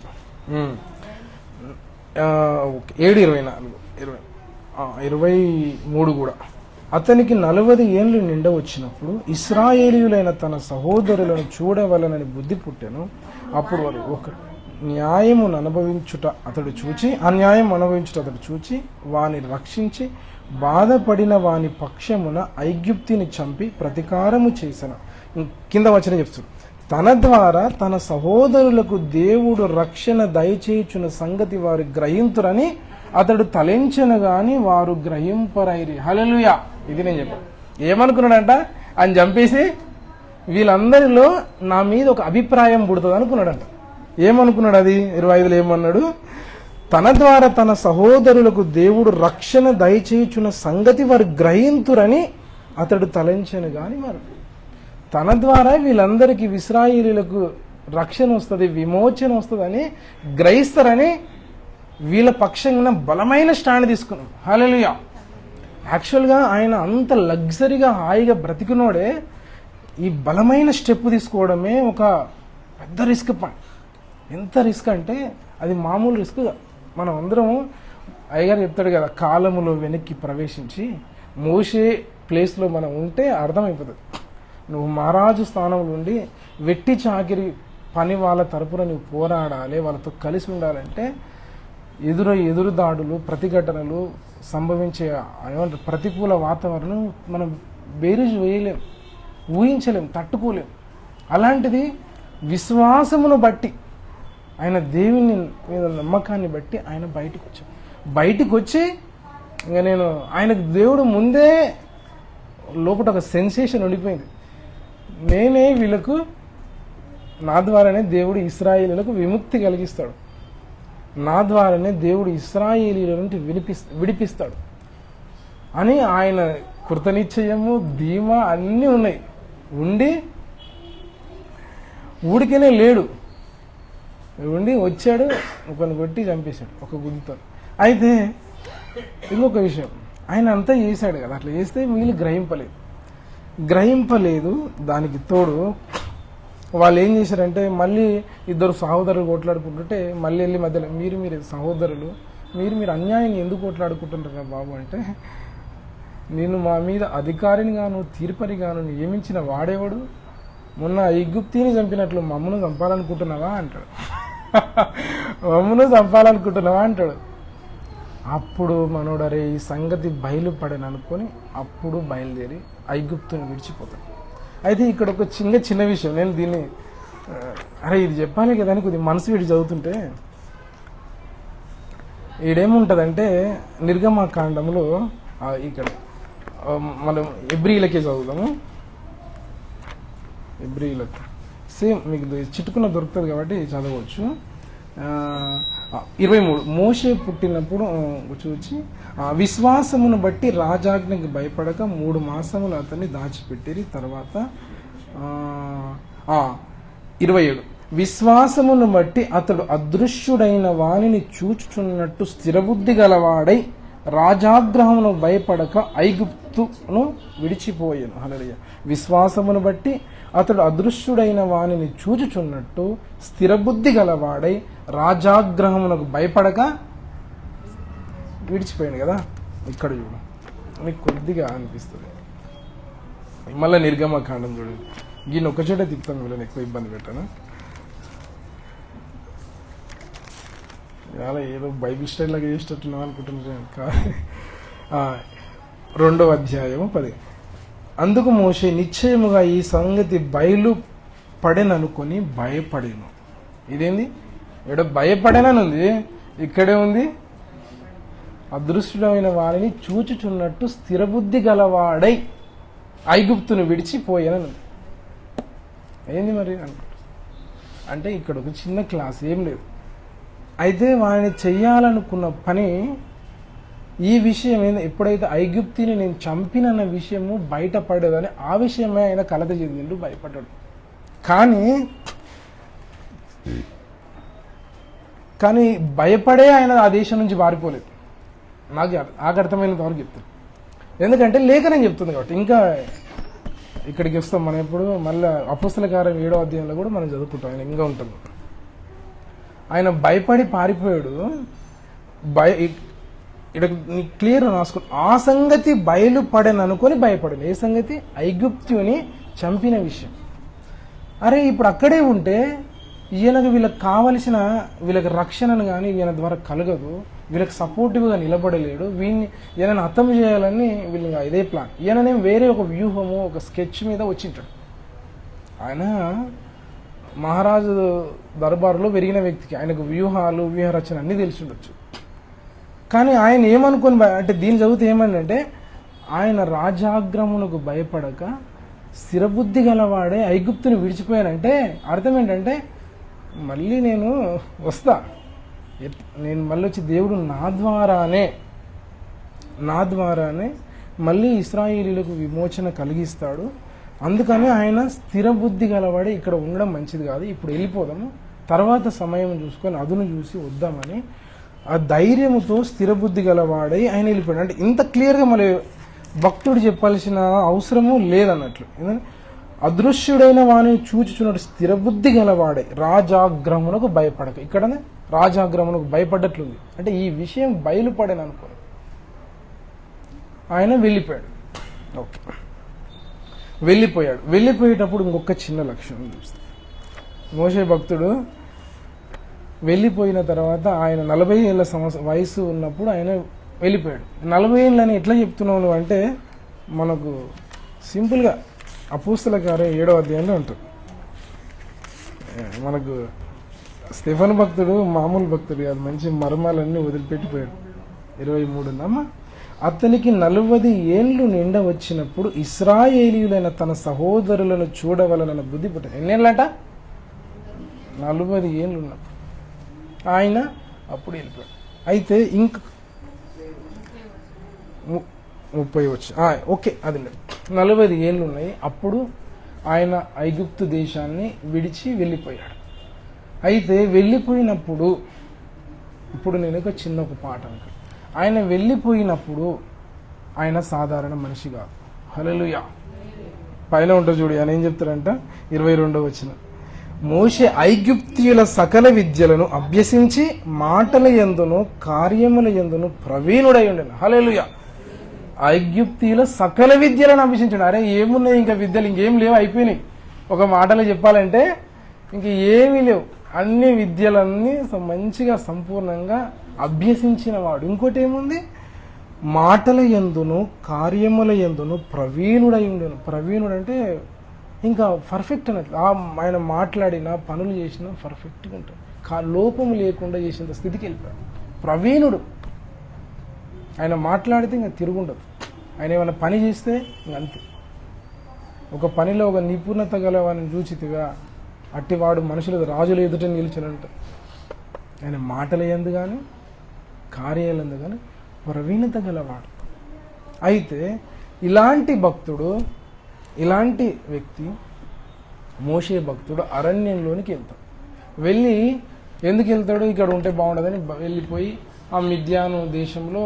7:24 కూడా. అతనికి 40 ఏండ్లు నిండ వచ్చినప్పుడు ఇశ్రాయేలీయులైన తన సహోదరులను చూడవలనని బుద్ధి పుట్టెను. అప్పుడు వారు ఒక అన్యాయం అనుభవించుట అతడు చూచి వాని రక్షించి బాధపడిన వాని పక్షమున ఐగుప్తిని చంపి ప్రతీకారము చేసిన. కింద వచ్చిన చెప్తాడు, తన ద్వారా తన సహోదరులకు దేవుడు రక్షణ దయచేయుచున్న సంగతి వారు గ్రహింతురని అతడు తలంచెను గాని వారు గ్రహింపరైరి. హల్లెలూయా. ఇది నేను చెప్పాను. ఏమనుకున్నాడంట, ఆయన చంపేసి వీళ్ళందరిలో నా మీద ఒక అభిప్రాయం పుడుతుంది అనుకున్నాడంట. ఏమనుకున్నాడు? అది 25లో ఏమన్నాడు, తన ద్వారా తన సహోదరులకు దేవుడు రక్షణ దయచేయుచున్న సంగతి వారు గ్రహింతురని అతడు తలంచెను గాని వారు. తన ద్వారా వీళ్ళందరికీ ఇశ్రాయేలీయులకు రక్షణ వస్తుంది, విమోచన వస్తుందని గ్రహిస్తారని వీళ్ళ పక్షంగా బలమైన స్టాండ్ తీసుకున్నాడు. హల్లెలూయా. యాక్చువల్గా ఆయన అంత లగ్జరీగా హాయిగా బ్రతికినోడే ఈ బలమైన స్టెప్ తీసుకోవడమే ఒక పెద్ద రిస్క్ పాయింట్. ఎంత రిస్క్ అంటే అది మామూలు రిస్క్. మనం అందరం అయ్యగారు చెప్తాడు కదా, కాలములో వెనక్కి ప్రవేశించి మోసే ప్లేస్లో మనం ఉంటే అర్థమైపోతుంది. నువ్వు మహారాజు స్థానంలో ఉండి వెట్టి చాకిరి పని వాళ్ళ తరపున నువ్వు పోరాడాలి, వాళ్ళతో కలిసి ఉండాలంటే ఎదురు దాడులు, ప్రతిఘటనలు సంభవించే ఏమంటారు ప్రతికూల వాతావరణం మనం బేరీజు వేయలేం, ఊహించలేం, తట్టుకోలేం. అలాంటిది విశ్వాసమును బట్టి ఆయన దేవుని మీద నమ్మకాన్ని బట్టి ఆయన బయటికి వచ్చి ఇంకా నేను ఆయనకు దేవుడు ముందే లోపల ఒక సెన్సేషన్ ఉండిపోయింది. నేనే వీళ్ళకు నా ద్వారానే దేవుడు ఇశ్రాయేలీయులకు విముక్తి కలిగిస్తాడు, నా ద్వారానే దేవుడు ఇశ్రాయేలీయుల నుండి విడిపిస్తాడు అని ఆయన కృతనిశ్చయము, ధీమా అన్నీ ఉన్నాయి. ఉండి ఊడికనే లేడు, ఉండి వచ్చాడు, ఒకరిని కొట్టి చంపేశాడు ఒక గుంతో. అయితే ఇంకొక విషయం, ఆయన అంతా చేశాడు కదా, అట్లా చేస్తే వీళ్ళు గ్రహింపలేదు. దానికి తోడు వాళ్ళు ఏం చేశారంటే మళ్ళీ ఇద్దరు సహోదరులు కొట్లాడుకుంటుంటే మళ్ళీ వెళ్ళి మధ్యలో మీరు సహోదరులు మీరు అన్యాయంగా ఎందుకు కొట్లాడుకుంటుంటారా బాబు అంటే, నేను మా మీద అధికారిని గాను తీర్పరిగాను నియమించిన వాడేవాడు, మొన్న ఐగుప్తిని చంపినట్లు మమ్మను చంపాలనుకుంటున్నావా అంటాడు. అంటాడు. అప్పుడు మనోడరే ఈ సంగతి బయలుపడని అనుకొని అప్పుడు బయలుదేరి ఐగుప్తుని విడిచిపోతాడు. అయితే ఇక్కడ ఒక చిన్న విషయం, నేను దీన్ని ఇది చెప్పాలి కదా అని కొద్దిగా మనసు విడి చదువుతుంటే ఈడేముంటుందంటే నిర్గమకాండంలో ఇక్కడ మనం ఎబ్రీలకే చదువుదాము. ఎబ్రీలకు సేమ్ మీకు చిట్టుకున్న దొరుకుతుంది కాబట్టి చదవచ్చు. 23 మోషే పుట్టినప్పుడు చూచి విశ్వాసమును బట్టి రాజాజ్ఞకి భయపడక 3 మాసములు అతన్ని దాచిపెట్టిరి. తర్వాత 27 విశ్వాసమును బట్టి అతడు అదృశ్యుడైన వానిని చూచుచున్నట్టు స్థిరబుద్ధి గలవాడై రాజాగ్రహమును భయపడక ఐగుప్తును విడిచిపోయాను. హల్లెలూయా. విశ్వాసమును బట్టి అతడు అదృశ్యుడైన వానిని చూచుచున్నట్టు స్థిరబుద్ధి గలవాడై రాజాగ్రహమునకు భయపడక విడిచిపోయాడు కదా. ఇక్కడ చూడు, మీకు కొద్దిగా అనిపిస్తుంది. మళ్ళీ నిర్గమకాండం చూడండి, ఈయన ఒక చోట తిప్పుతాను, వీళ్ళని ఎక్కువ ఇబ్బంది పెట్టాను. ఇలా ఏదో బైబిల్ స్టైల్ లాగా చేసేటట్టున్నాం అనుకుంటున్నాను. 2వ అధ్యాయము 10. అందుకు మోషే నిశ్చయముగా ఈ సంగతి బయలుపడెననుకొని భయపడేను. ఇదేంది, ఇక్కడ భయపడేననుంది, ఇక్కడే ఉంది అదృశ్యుడమైన వారిని చూచుచున్నట్టు స్థిరబుద్ధి గలవాడై ఐగుప్తును విడిచిపోయాననుంది. ఏంది మరి అంటే ఇక్కడ ఒక చిన్న క్లాస్ ఏం లేదు. అయితే వాడిని చెయ్యాలనుకున్న పని ఈ విషయం ఎప్పుడైతే ఐగుప్తిని నేను చంపినన్న విషయము బయటపడేదని ఆ విషయమే ఆయన కలత చెందిండు, భయపడ్డాడు. కానీ భయపడే ఆయన ఆ దేశం నుంచి పారిపోలేదు. నాకు అర్థమైనంత వరకు చెప్తాను, ఎందుకంటే లేఖనం చెప్తుంది కాబట్టి. ఇంకా ఇక్కడికి వస్తాం మనం. ఎప్పుడు మళ్ళీ అపోస్తల కార్యం 7వ అధ్యాయంలో కూడా మనం చదువుకుంటాం, ఆయన ఇంకా ఉంటుంది. ఆయన భయపడి పారిపోయాడు. ఇక్కడ క్లియర్ రాసుకో, ఆ సంగతి బయలుపడని అనుకొని భయపడను. ఏ సంగతి? ఐగుప్తుని చంపిన విషయం. అరే ఇప్పుడు అక్కడే ఉంటే ఈయనకు వీళ్ళకి కావలసిన వీళ్ళకి రక్షణను కానీ ఈయన ద్వారా కలగదు, వీళ్ళకి సపోర్టివ్గా నిలబడలేడు, ఈయనను హతం చేయాలని వీళ్ళు ఇదే ప్లాన్. ఈయననేం వేరే ఒక వ్యూహము ఒక స్కెచ్ మీద వచ్చింటాడు. ఆయన మహారాజు దర్బారులో పెరిగిన వ్యక్తికి ఆయనకు వ్యూహాలు వ్యూహరచన అన్నీ తెలిసి ఉండొచ్చు. కానీ ఆయన ఏమనుకొని అంటే దీన్ని చదివితే ఏమంటే ఆయన రాజాగ్రమునకు భయపడక స్థిరబుద్ధి గలవాడే ఐగుప్తుని విడిచిపోయానంటే అర్థం ఏంటంటే మళ్ళీ నేను వస్తా, నేను మళ్ళీ వచ్చి దేవుడు నా ద్వారానే మళ్ళీ ఇశ్రాయేలీయులకు విమోచన కలిగిస్తాడు. అందుకని ఆయన స్థిరబుద్ధి గలవాడే ఇక్కడ ఉండడం మంచిది కాదు, ఇప్పుడు వెళ్ళిపోదాము, తర్వాత సమయం చూసుకొని అదును చూసి వద్దామని ఆ ధైర్యముతో స్థిరబుద్ధి గలవాడై ఆయన వెళ్ళిపోయాడు. అంటే ఇంత క్లియర్గా మళ్ళీ భక్తుడు చెప్పాల్సిన అవసరము లేదన్నట్లు. అదృశ్యుడైన వాణిని చూచుచున్నాడు స్థిరబుద్ధి గలవాడే రాజాగ్రహమునకు భయపడక. ఇక్కడ రాజాగ్రహమునకు భయపడ్డట్లుంది, అంటే ఈ విషయం బయలుపడని అనుకో. ఆయన వెళ్ళిపోయాడు. ఓకే, వెళ్ళిపోయేటప్పుడు ఇంకొక చిన్న లక్షణం చూస్తే, మోషే భక్తుడు వెళ్ళిపోయిన తర్వాత ఆయన 40 ఏళ్ళ వయసు ఉన్నప్పుడు ఆయన వెళ్ళిపోయాడు. 40 ఏళ్ళని ఎట్లా చెప్తున్నావు అంటే మనకు సింపుల్గా అపోస్తల కార్యం 7వ అధ్యాయంలో ఉంటుంది. మనకు స్టెఫెను భక్తుడు మామూలు భక్తుడు కాదు, మంచి మర్మాలన్నీ వదిలిపెట్టిపోయాడు. 23 అతనికి 40 ఏళ్ళు నిండ వచ్చినప్పుడు ఇశ్రాయేలీయులైన తన సహోదరులను చూడవలన బుద్ధి పుట్టింది. ఎన్నేళ్ళట? 40 ఏళ్ళు ఉన్నప్పుడు ఆయన అప్పుడు వెళ్ళిపోయాడు. అయితే ఇంక 30 వచ్చి ఓకే, అది 40 ఏళ్ళు ఉన్నాయి. అప్పుడు ఆయన ఐగుప్తు దేశాన్ని విడిచి వెళ్ళిపోయాడు. అయితే వెళ్ళిపోయినప్పుడు ఇప్పుడు నేను ఒక చిన్న పాట అనుకో, ఆయన వెళ్ళిపోయినప్పుడు ఆయన సాధారణ మనిషి కాదు. హల్లెలూయా. పైన ఉంటుంది చూడు, ఆయన ఏం చెప్తారంట 22వ వచనం, మోషే ఐగుప్తీయుల సకల విద్యలను అభ్యసించి మాటల యందును కార్యముల యందును ప్రవీణుడై ఉండెను. హల్లెలూయా. ఐగుప్తీయుల సకల విద్యలను అభ్యసించాడు. అరే ఏమున్నాయి ఇంకా విద్యలు, ఇంకేం లేవు, అయిపోయినాయి. ఒక మాటలో చెప్పాలంటే ఇంక ఏమీ లేవు, అన్ని విద్యలన్నీ మంచిగా సంపూర్ణంగా అభ్యసించిన వాడు. ఇంకోటి ఏముంది? మాటల యందును కార్యముల యందును ప్రవీణుడై ఉండెను. ప్రవీణుడు అంటే ఇంకా పర్ఫెక్ట్ అన్నట్లు. ఆయన మాట్లాడిన పనులు చేసినా పర్ఫెక్ట్గా ఉంటాడు, లోపము లేకుండా చేసేంత స్థితికి వెళ్ళిపోయాడు. ప్రవీణుడు. ఆయన మాట్లాడితే ఇంకా తిరుగుండదు, ఆయన ఏమైనా పని చేస్తే ఇంకంతే. ఒక పనిలో ఒక నిపుణత గలవాడిని చూచితిగా అట్టివాడు మనుషుల రాజుల ఎదుట నిలిచినంట. ఆయన మాటల యందు కానీ కార్యాలందు కానీ ప్రవీణత గలవాడు. అయితే ఇలాంటి భక్తుడు, ఇలాంటి వ్యక్తి మోషే భక్తుడు అరణ్యంలోనికి వెళ్తాడు. వెళ్ళి ఎందుకు వెళ్తాడు? ఇక్కడ ఉంటే బాగుండదని వెళ్ళిపోయి ఆ మిద్యాను దేశంలో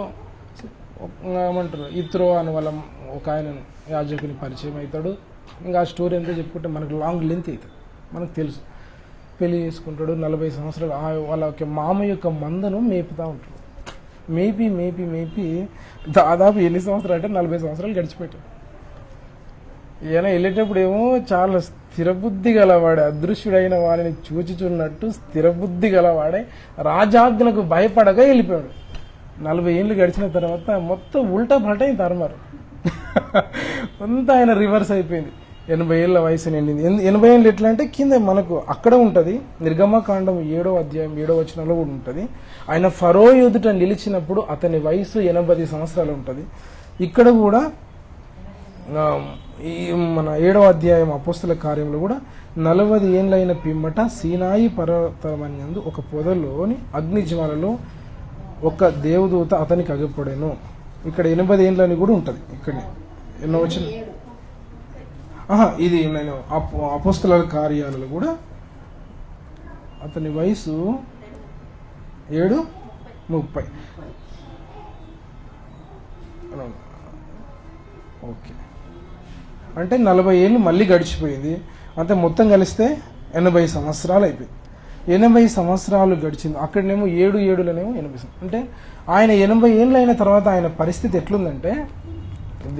ఏమంటారు ఇత్రో అని వాళ్ళ ఒక ఆయనను యాజకుని పరిచయం అవుతాడు. ఇంకా ఆ స్టోరీ ఎంతో చెప్పుకుంటే మనకు లాంగ్ లెంత్ అవుతుంది, మనకు తెలుసు. పెళ్లి చేసుకుంటాడు. 40 సంవత్సరాలు వాళ్ళ మామ యొక్క మందను మేపుతూ ఉంటాడు. మేపి దాదాపు ఎన్ని సంవత్సరాలు అంటే 40 సంవత్సరాలు గడిచిపెట్టాడు. ఈయన వెళ్ళేటప్పుడు ఏమో చాలా స్థిరబుద్ధి గలవాడే, అదృశ్యుడైన వాడిని చూచుచున్నట్టు స్థిరబుద్ధి గలవాడే రాజాజ్ఞకు భయపడక వెళ్ళిపోయాడు. 40 ఏళ్ళు గడిచిన తర్వాత మొత్తం ఉల్టా పల్టా అయింది తరమారు. అంతా ఆయన రివర్స్ అయిపోయింది. 80 ఏళ్ళ వయసు నిండింది. 80 ఏళ్ళు ఎట్లా అంటే కింద మనకు అక్కడ ఉంటుంది, నిర్గమకాండం 7వ అధ్యాయం 7వ వచనంలో కూడా ఉంటుంది. ఆయన ఫరో ఎదుట నిలిచినప్పుడు అతని వయసు 80 సంవత్సరాలు ఉంటుంది. ఇక్కడ కూడా ఈ మన 7వ అధ్యాయం అపోస్తల కార్యంలో కూడా 40 ఏండ్లైన పిమ్మట సీనాయి పర్వతమన్యందు ఒక పొదలోని అగ్నిజ్వాలలో ఒక దేవదూత అతనికి అగపడెను. ఇక్కడ 80 ఏండ్లని కూడా ఉంటుంది. ఇక్కడ ఎన్నో వచ్చిన ఇది నేను అపోస్తల కార్యాలలో కూడా అతని వయసు 7:30. ఓకే, అంటే 40 ఏళ్ళు మళ్ళీ గడిచిపోయింది. అంటే మొత్తం కలిస్తే 80 సంవత్సరాలు అయిపోయింది. 80 సంవత్సరాలు గడిచింది. అక్కడనేమో 7 80. అంటే ఆయన 80 ఏళ్ళు అయిన తర్వాత ఆయన పరిస్థితి ఎట్లుందంటే,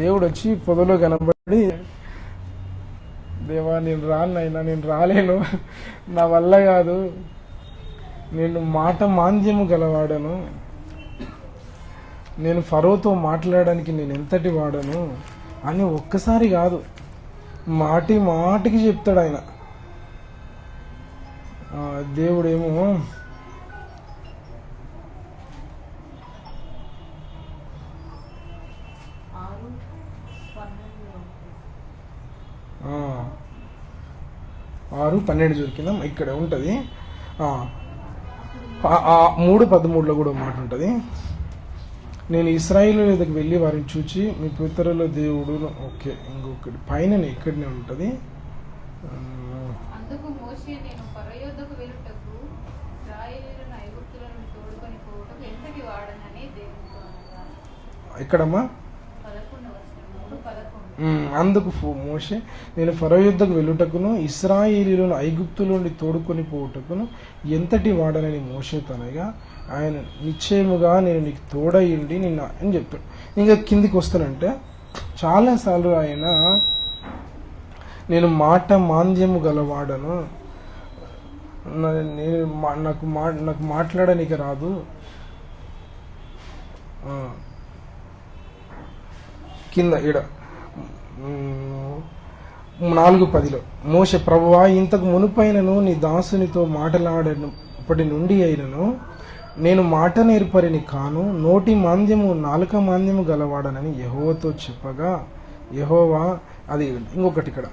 దేవుడు వచ్చి పొదలో కనబడి, దేవా నేను రానైనా, నేను రాలేను, నా వల్ల కాదు, నేను మాట మాంద్యము గలవాడను, నేను ఫరోతో మాట్లాడడానికి నేను ఎంతటి వాడను అని ఒక్కసారి కాదు, మాటికి చెప్తాడు ఆయన. దేవుడేమో ఆరు 12 దొరికిందా ఇక్కడ ఉంటుంది. 3:13 కూడా మాట ఉంటుంది. నేను ఇశ్రాయేలు మీదకి వెళ్ళి వారిని చూచి మీ పితరుల దేవుడు. ఓకే, ఇంకొకటి పైన ఇక్కడనే ఉంటుంది. ఎక్కడమ్మా? అందుకు మోషే నేను ఫరో యుద్ధకు వెళ్ళుటకును ఇశ్రాయేలీలను ఐగుప్తు నుండి తోడుకొని పోవుటకును ఎంతటి వాడనని మోషే తనగా, ఆయన నిశ్చయముగా నేను నీకు తోడయిండి నిన్న అని చెప్తాడు. ఇంకా కిందికి వస్తానంటే చాలాసార్లు ఆయన నేను మాట మాంద్యము గలవాడను, నాకు మాట్లాడనికి రాదు. కింద ఈడ 4:10 మోషే ప్రభువా ఇంతకు మునుపైనను నీ దాసునితో మాటలాడనప్పటి నుండి అయినను నేను మాట నేర్పరిని కాను, నోటి మాంద్యము నాలుక మాంద్యము గలవాడనని యెహోవాతో చెప్పగా, యెహోవా అది ఇంకొకటి ఇక్కడ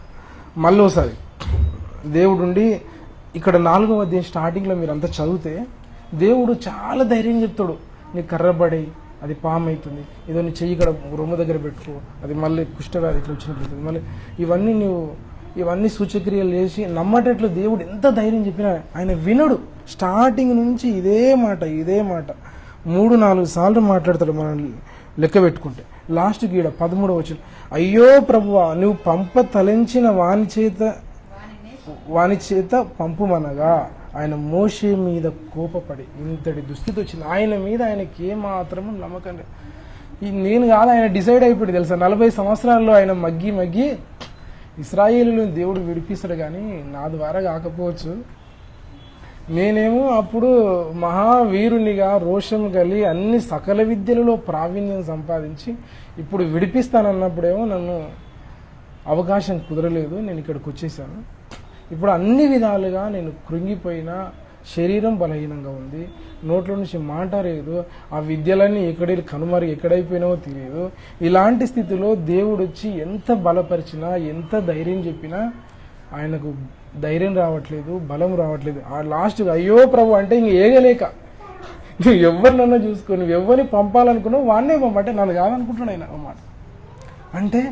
మళ్ళీ ఒకసారి దేవుడుండి ఇక్కడ 4వ అధ్యాయం స్టార్టింగ్లో మీరు అంతా చదివితే దేవుడు చాలా ధైర్యం చెప్తాడు. నీ కర్రబడి అది పాము అవుతుంది, ఏదో నీ చెయ్యి ఇక్కడ రొమ్ము దగ్గర పెట్టుకో, అది మళ్ళీ కుష్ఠవ్యాధి ఇట్లా వచ్చినప్పుడు మళ్ళీ ఇవన్నీ సూచక్రియలు చేసి నమ్మటట్లు దేవుడు ఎంత ధైర్యం చెప్పినా ఆయన వినడు. స్టార్టింగ్ నుంచి ఇదే మాట 3-4 సార్లు మాట్లాడతాడు మనం లెక్క పెట్టుకుంటే. లాస్ట్కి ఈడ 13వ వచనం, అయ్యో ప్రభువా నువ్వు పంప తలంచిన వాని చేత పంపుమనగా ఆయన మోషే మీద కోపపడి ఇంతటి దుస్థితి వచ్చింది. ఆయన మీద ఆయనకి ఏమాత్రము నమ్మకం లేదు. నేను కాదు, ఆయన డిసైడ్ అయిపోయింది తెలుసా. 40 సంవత్సరాల్లో ఆయన మగ్గి ఇశ్రాయేలును దేవుడు విడిపిస్తాడు, కానీ నా ద్వారా కాకపోవచ్చు. నేనేమో అప్పుడు మహావీరునిగా రోషం కలిగి అన్ని సకల విద్యలలో ప్రావీణ్యం సంపాదించి ఇప్పుడు విడిపిస్తానన్నప్పుడేమో నన్ను అవకాశం కుదరలేదు, నేను ఇక్కడికి వచ్చేసాను. ఇప్పుడు అన్ని విధాలుగా నేను కృంగిపోయినా, శరీరం బలహీనంగా ఉంది, నోట్ల నుంచి మాట లేదు, ఆ విద్యలన్నీ ఎక్కడైపోయినావో తెలియదు. ఇలాంటి స్థితిలో దేవుడు వచ్చి ఎంత బలపరిచినా, ఎంత ధైర్యం చెప్పినా ఆయనకు ధైర్యం రావట్లేదు, బలం రావట్లేదు. ఆ లాస్ట్గా అయ్యో ప్రభు అంటే ఇంక ఏగలేక, నువ్వు ఎవరినన్నా చూసుకో, నువ్వు ఎవరిని పంపాలనుకున్నావు వాడినే పంపంటే నన్ను కాదనుకుంటున్నాడు ఆయన అన్నమాట. అంటే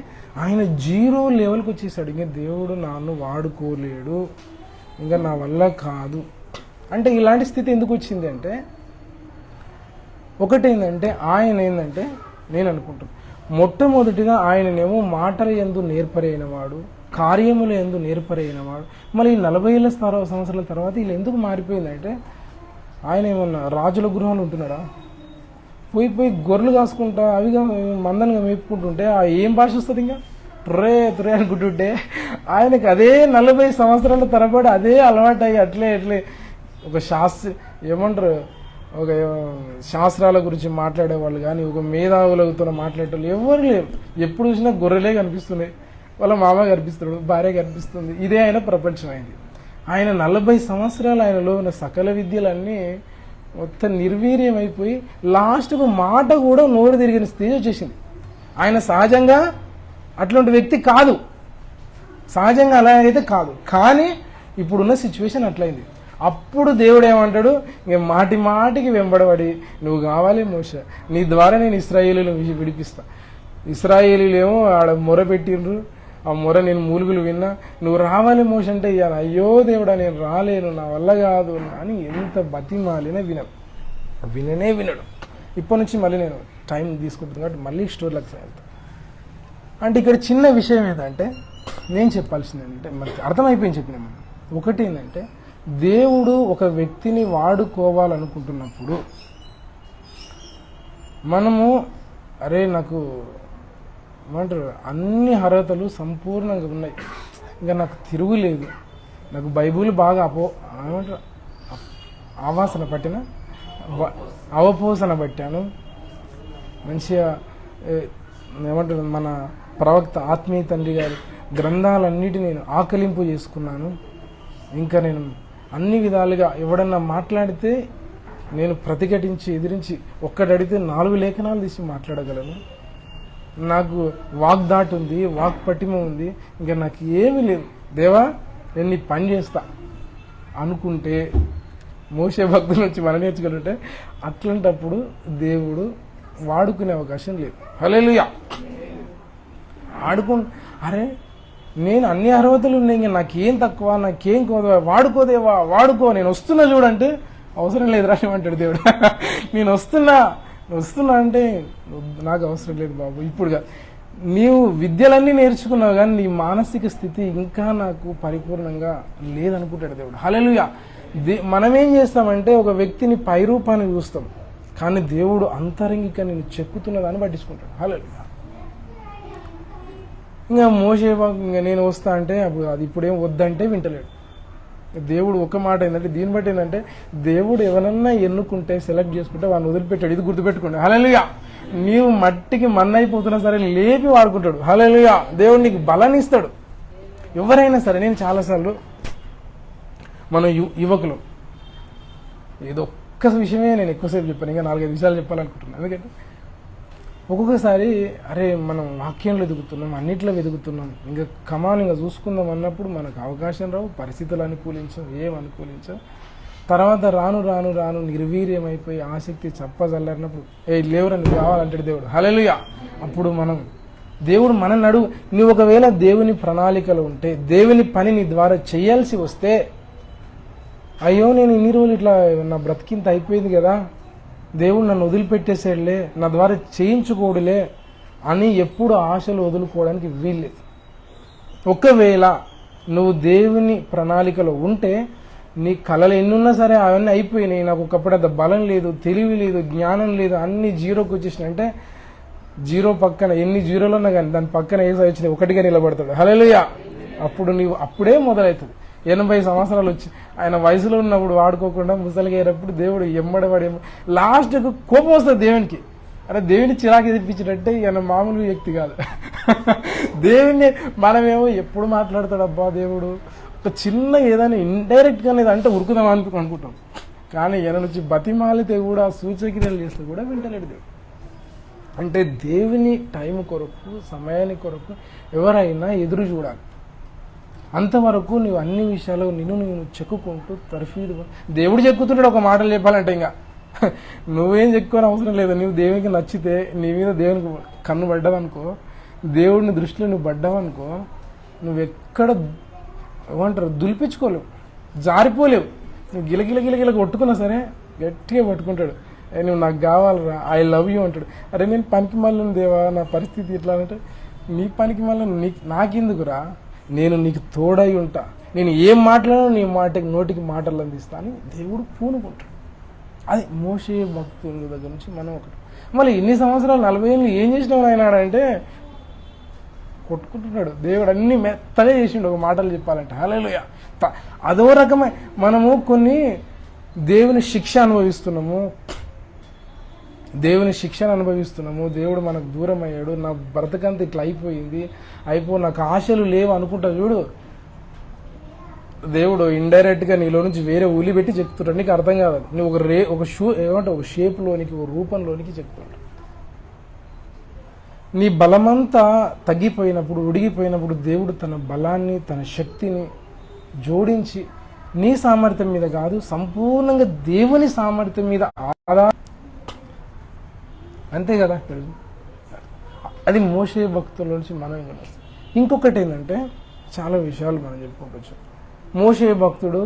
ఆయన 0 లెవెల్కి వచ్చేసాడు. ఇంకా దేవుడు నన్ను వాడుకోలేడు, ఇంకా నా వల్ల కాదు అంటే. ఇలాంటి స్థితి ఎందుకు వచ్చింది అంటే, ఒకటేంటంటే ఆయన ఏంటంటే నేను అనుకుంటాను, మొట్టమొదటిగా ఆయననేమో మాటల యందు నేర్పరైన వాడు, కార్యముల యందు నేర్పరైన వాడు. మళ్ళీ 40 సంవత్సరాల తర్వాత వీళ్ళు ఎందుకు మారిపోయిందంటే, ఆయన ఏమన్నా రాజుల గృహాలు ఉంటున్నాడా? పోయి గొర్రెలు కాసుకుంటా అవిగా మందనగా మేపుకుంటుంటే ఆ ఏం భాష వస్తుంది? ఇంకా తురే అనుకుంటుంటే ఆయనకి అదే 40 సంవత్సరాల తరబడి అదే అలవాటు అయ్యి అట్లే ఒక ఏమంటారు, ఒక శాస్త్రాల గురించి మాట్లాడేవాళ్ళు కానీ, ఒక మేధావులతో మాట్లాడేవాళ్ళు ఎవరు లేరు. ఎప్పుడు చూసినా గొర్రెలే కనిపిస్తున్నాయి, వాళ్ళ మామ కనిపిస్తున్నాడు, భార్య కనిపిస్తుంది. ఇదే ఆయన ప్రపంచం అయింది. ఆయన 40 సంవత్సరాలు ఆయనలో ఉన్న సకల విద్యలన్నీ మొత్తం నిర్వీర్యం అయిపోయి లాస్ట్కు మాట కూడా నోరు తిరిగిన స్టేజ్ వచ్చేసింది. ఆయన సహజంగా అట్లాంటి వ్యక్తి కాదు, సహజంగా అలా అయితే కాదు. కానీ ఇప్పుడున్న సిచ్యువేషన్ అట్లయింది. అప్పుడు దేవుడు ఏమంటాడు, ఇంక మాటి మాటికి వెంబడబడి నువ్వు కావాలి మోషే, నీ ద్వారా నేను ఇశ్రాయేలులను విడిపిస్తా. ఇశ్రాయేలీలేమో ఆడ మొర పెట్టిండ్రు, ఆ మొర నేను మూలుగులు విన్నా, నువ్వు రావాలి మోషే అంటే ఇయ్యాను, అయ్యో దేవుడా నేను రాలేను, నా వల్ల కాదు అని ఎంత బతిమాలినా వినడు. ఇప్పటి నుంచి మళ్ళీ నేను టైం తీసుకుంటుంది కాబట్టి మళ్ళీ స్టోర్లకు వెళ్తాను. అంటే ఇక్కడ చిన్న విషయం ఏంటంటే నేను చెప్పాల్సింది ఏంటంటే, మనకి అర్థమైపోయింది చెప్పిన మనం. ఒకటి ఏంటంటే, దేవుడు ఒక వ్యక్తిని వాడుకోవాలనుకుంటున్నప్పుడు మనము అరే నాకు ఏమంటారు అన్ని అర్హతలు సంపూర్ణంగా ఉన్నాయి, ఇంకా నాకు తిరుగులేదు, నాకు బైబుల్ బాగా ఏమంటారు ఆవాసన పట్టిన అవపోసన పట్టాను, మంచిగా ఏమంటారు మన ప్రవక్త ఆత్మీయ తండ్రి గారి గ్రంథాలన్నిటి నేను ఆకలింపు చేసుకున్నాను, ఇంకా నేను అన్ని విధాలుగా ఎవడన్నా మాట్లాడితే నేను ప్రతిఘటించి ఎదిరించి ఒక్కడడితే 4 లేఖనాలు తీసి మాట్లాడగలను, నాకు వాగ్దాటు ఉంది, వాక్ పటిమ ఉంది, ఇంకా నాకు ఏమీ లేదు, దేవా నేను నీ పని చేస్తా అనుకుంటే మోషే భక్తుల నుంచి మనం నేర్చుకుంటే అట్లాంటప్పుడు దేవుడు వాడుకునే అవకాశం లేదు. హల్లెలూయా. అరే నేను అన్ని అర్హతలు ఉన్నాయి, ఇంకా నాకేం తక్కువ, నాకేం వాడుకోదేవా, వాడుకో, నేను వస్తున్నా చూడంటే అవసరం లేదు రానిమంటాడు దేవుడు. నేను వస్తున్నా అంటే నాకు అవసరం లేదు బాబు, ఇప్పుడుగా నీవు విద్యలన్నీ నేర్చుకున్నావు కానీ నీ మానసిక స్థితి ఇంకా నాకు పరిపూర్ణంగా లేదనుకుంటాడు దేవుడు. హల్లెలూయా. మనమేం చేస్తామంటే ఒక వ్యక్తిని పైరూపాన్ని చూస్తాం, కానీ దేవుడు అంతరంగిక నేను చెక్కుతున్నదాన్ని పట్టించుకుంటాడు. హల్లెలూయా. ఇంకా మోషే ఇంకా నేను వస్తా అంటే అది ఇప్పుడేం వద్దంటే వింటలేడు. దేవుడు ఒక మాట ఏంటంటే, దీన్ని బట్టి ఏంటంటే దేవుడు ఎవరన్నా ఎన్నుకుంటే సెలెక్ట్ చేసుకుంటే వాడిని వదిలిపెట్టాడు. ఇది గుర్తుపెట్టుకోండి. హల్లెలూయా. నీవు మట్టికి మన్నైపోతున్నా సరే లేపి వాడుకుంటాడు. హల్లెలూయా. దేవుడు నీకు బలాన్ని ఇస్తాడు. ఎవరైనా సరే, నేను చాలాసార్లు మన యువకులు ఏదో ఒక్క విషయమే నేను ఎక్కువసేపు చెప్పాను, ఇంకా 4-5 విషయాలు చెప్పాలనుకుంటున్నాను. ఎందుకంటే ఒక్కొక్కసారి అరే మనం వాక్యంలో ఎదుగుతున్నాం, అన్నిట్లో వెతుకుతున్నాం, ఇంకా కమాన్ ఇంకా చూసుకుందాం అన్నప్పుడు మనకు అవకాశం రావు, పరిస్థితులు అనుకూలించవు, ఏం అనుకూలించవు. తర్వాత రాను రాను రాను నిర్వీర్యమైపోయి ఆసక్తి చప్పజల్లరినప్పుడు లేవురా నువ్వు కావాలంటాడు దేవుడు. హల్లెలూయా. అప్పుడు దేవుడు మనల్ని అడుగు, నువ్వు ఒకవేళ దేవుని ప్రణాళికలు ఉంటే, దేవుని పని నీ ద్వారా చేయాల్సి వస్తే, అయ్యో నేను ఇన్ని రోజులు ఇట్లా నా బ్రతికింత అయిపోయింది కదా, దేవుడు నన్ను వదిలిపెట్టేసేళ్ళే, నా ద్వారా చేయించుకోడులే అని ఎప్పుడు ఆశలు వదులుకోవడానికి వీల్లేదు. ఒకవేళ నువ్వు దేవుని ప్రణాళికలో ఉంటే నీ కళలు ఎన్నున్నా సరే అవన్నీ అయిపోయినాయి, నాకు ఒకప్పుడు అంత బలం లేదు, తెలివి లేదు, జ్ఞానం లేదు, అన్ని జీరోకి వచ్చేసినాయి అంటే జీరో పక్కన ఎన్ని జీరోలు ఉన్నా కానీ దాని పక్కన ఏ వచ్చినాయి ఒకటిగా నిలబడతాడు. హల్లెలూయా. అప్పుడు నీవు అప్పుడే మొదలవుతుంది. 80 సంవత్సరాలు వచ్చి ఆయన వయసులో ఉన్నప్పుడు వాడుకోకుండా ముసలిగా అయ్యేటప్పుడు దేవుడు ఎమ్మడబడి లాస్ట్కు కోపం వస్తుంది దేవునికి. అరే దేవుని చిరాకు తెప్పించినట్టే ఈయన మామూలు వ్యక్తి కాదు. దేవుణ్ణి మనమేమో ఎప్పుడు మాట్లాడతాడు అబ్బా దేవుడు, ఒక చిన్న ఏదైనా ఇండైరెక్ట్గా అంటే ఉరుకుదాం అనుకుంటాం, కానీ ఈయన నుంచి బతిమాలితే కూడా సూచక్రియలు చేస్తే కూడా వింటలేడు దేవుడు. అంటే దేవుని టైం కొరకు, సమయాన్ని కొరకు ఎవరైనా ఎదురు చూడాలి. అంతవరకు నువ్వు అన్ని విషయాలు నువ్వు చెక్కుకుంటూ తర్ఫీదు దేవుడు చెక్కుతుంటాడు. ఒక మాటలు చెప్పాలంటే ఇంకా నువ్వేం చెక్కుని అవసరం లేదు. నువ్వు దేవునికి నచ్చితే నీ మీద దేవునికి కన్ను పడ్డావనుకో, దేవుడిని దృష్టిలో నువ్వు పడ్డావనుకో, నువ్వు ఎక్కడ ఏమంటారు దులిపించుకోలేవు, జారిపోలేవు. నువ్వు గిలగిల కొట్టుకున్నా సరే గట్టిగా పట్టుకుంటాడు. నువ్వు నాకు కావాలరా, ఐ లవ్ యూ అంటాడు. అరే నేను పనికి మళ్ళీ దేవా నా పరిస్థితి ఎట్లా అంటే, నీ పనికి మళ్ళీ నాకెందుకురా, నేను నీకు తోడై ఉంటా, నేను ఏం మాట్లాడినా నీ నోటికి మాటలు అందిస్తాను దేవుడు పూనుకుంటాడు. అది మోషే భక్తుల దగ్గర నుంచి మనం ఒకటి. మళ్ళీ ఇన్ని సంవత్సరాలు 40 ఏళ్ళు ఏం చేసినావు ఆయనాడంటే కొట్టుకుంటున్నాడు. దేవుడు అన్ని మెత్తగా చేసిండు ఒక మాటలు చెప్పాలంటే. హల్లెలూయా. అదో రకమే మనము కొన్ని దేవుని శిక్ష అనుభవిస్తున్నాము, దేవుడు మనకు దూరం అయ్యాడు, నా బ్రతకంత ఇట్లా అయిపోయింది, నాకు ఆశలు లేవు అనుకుంటా చూడు, దేవుడు ఇండైరెక్ట్గా నీలో నుంచి వేరే ఊలి పెట్టి చెప్తుంటాడు. నీకు అర్థం కాదు. నువ్వు ఒక షేప్లోనికి, ఒక రూపంలోనికి చెప్తుంటాడు. నీ బలమంతా తగ్గిపోయినప్పుడు, ఉడిగిపోయినప్పుడు దేవుడు తన బలాన్ని, తన శక్తిని జోడించి నీ సామర్థ్యం మీద కాదు, సంపూర్ణంగా దేవుని సామర్థ్యం మీద అంతే కదా. అది మోషే భక్తుల నుంచి మనం ఇంకొకటి ఏంటంటే చాలా విషయాలు మనం చెప్పుకోవచ్చు. మోషే భక్తుడు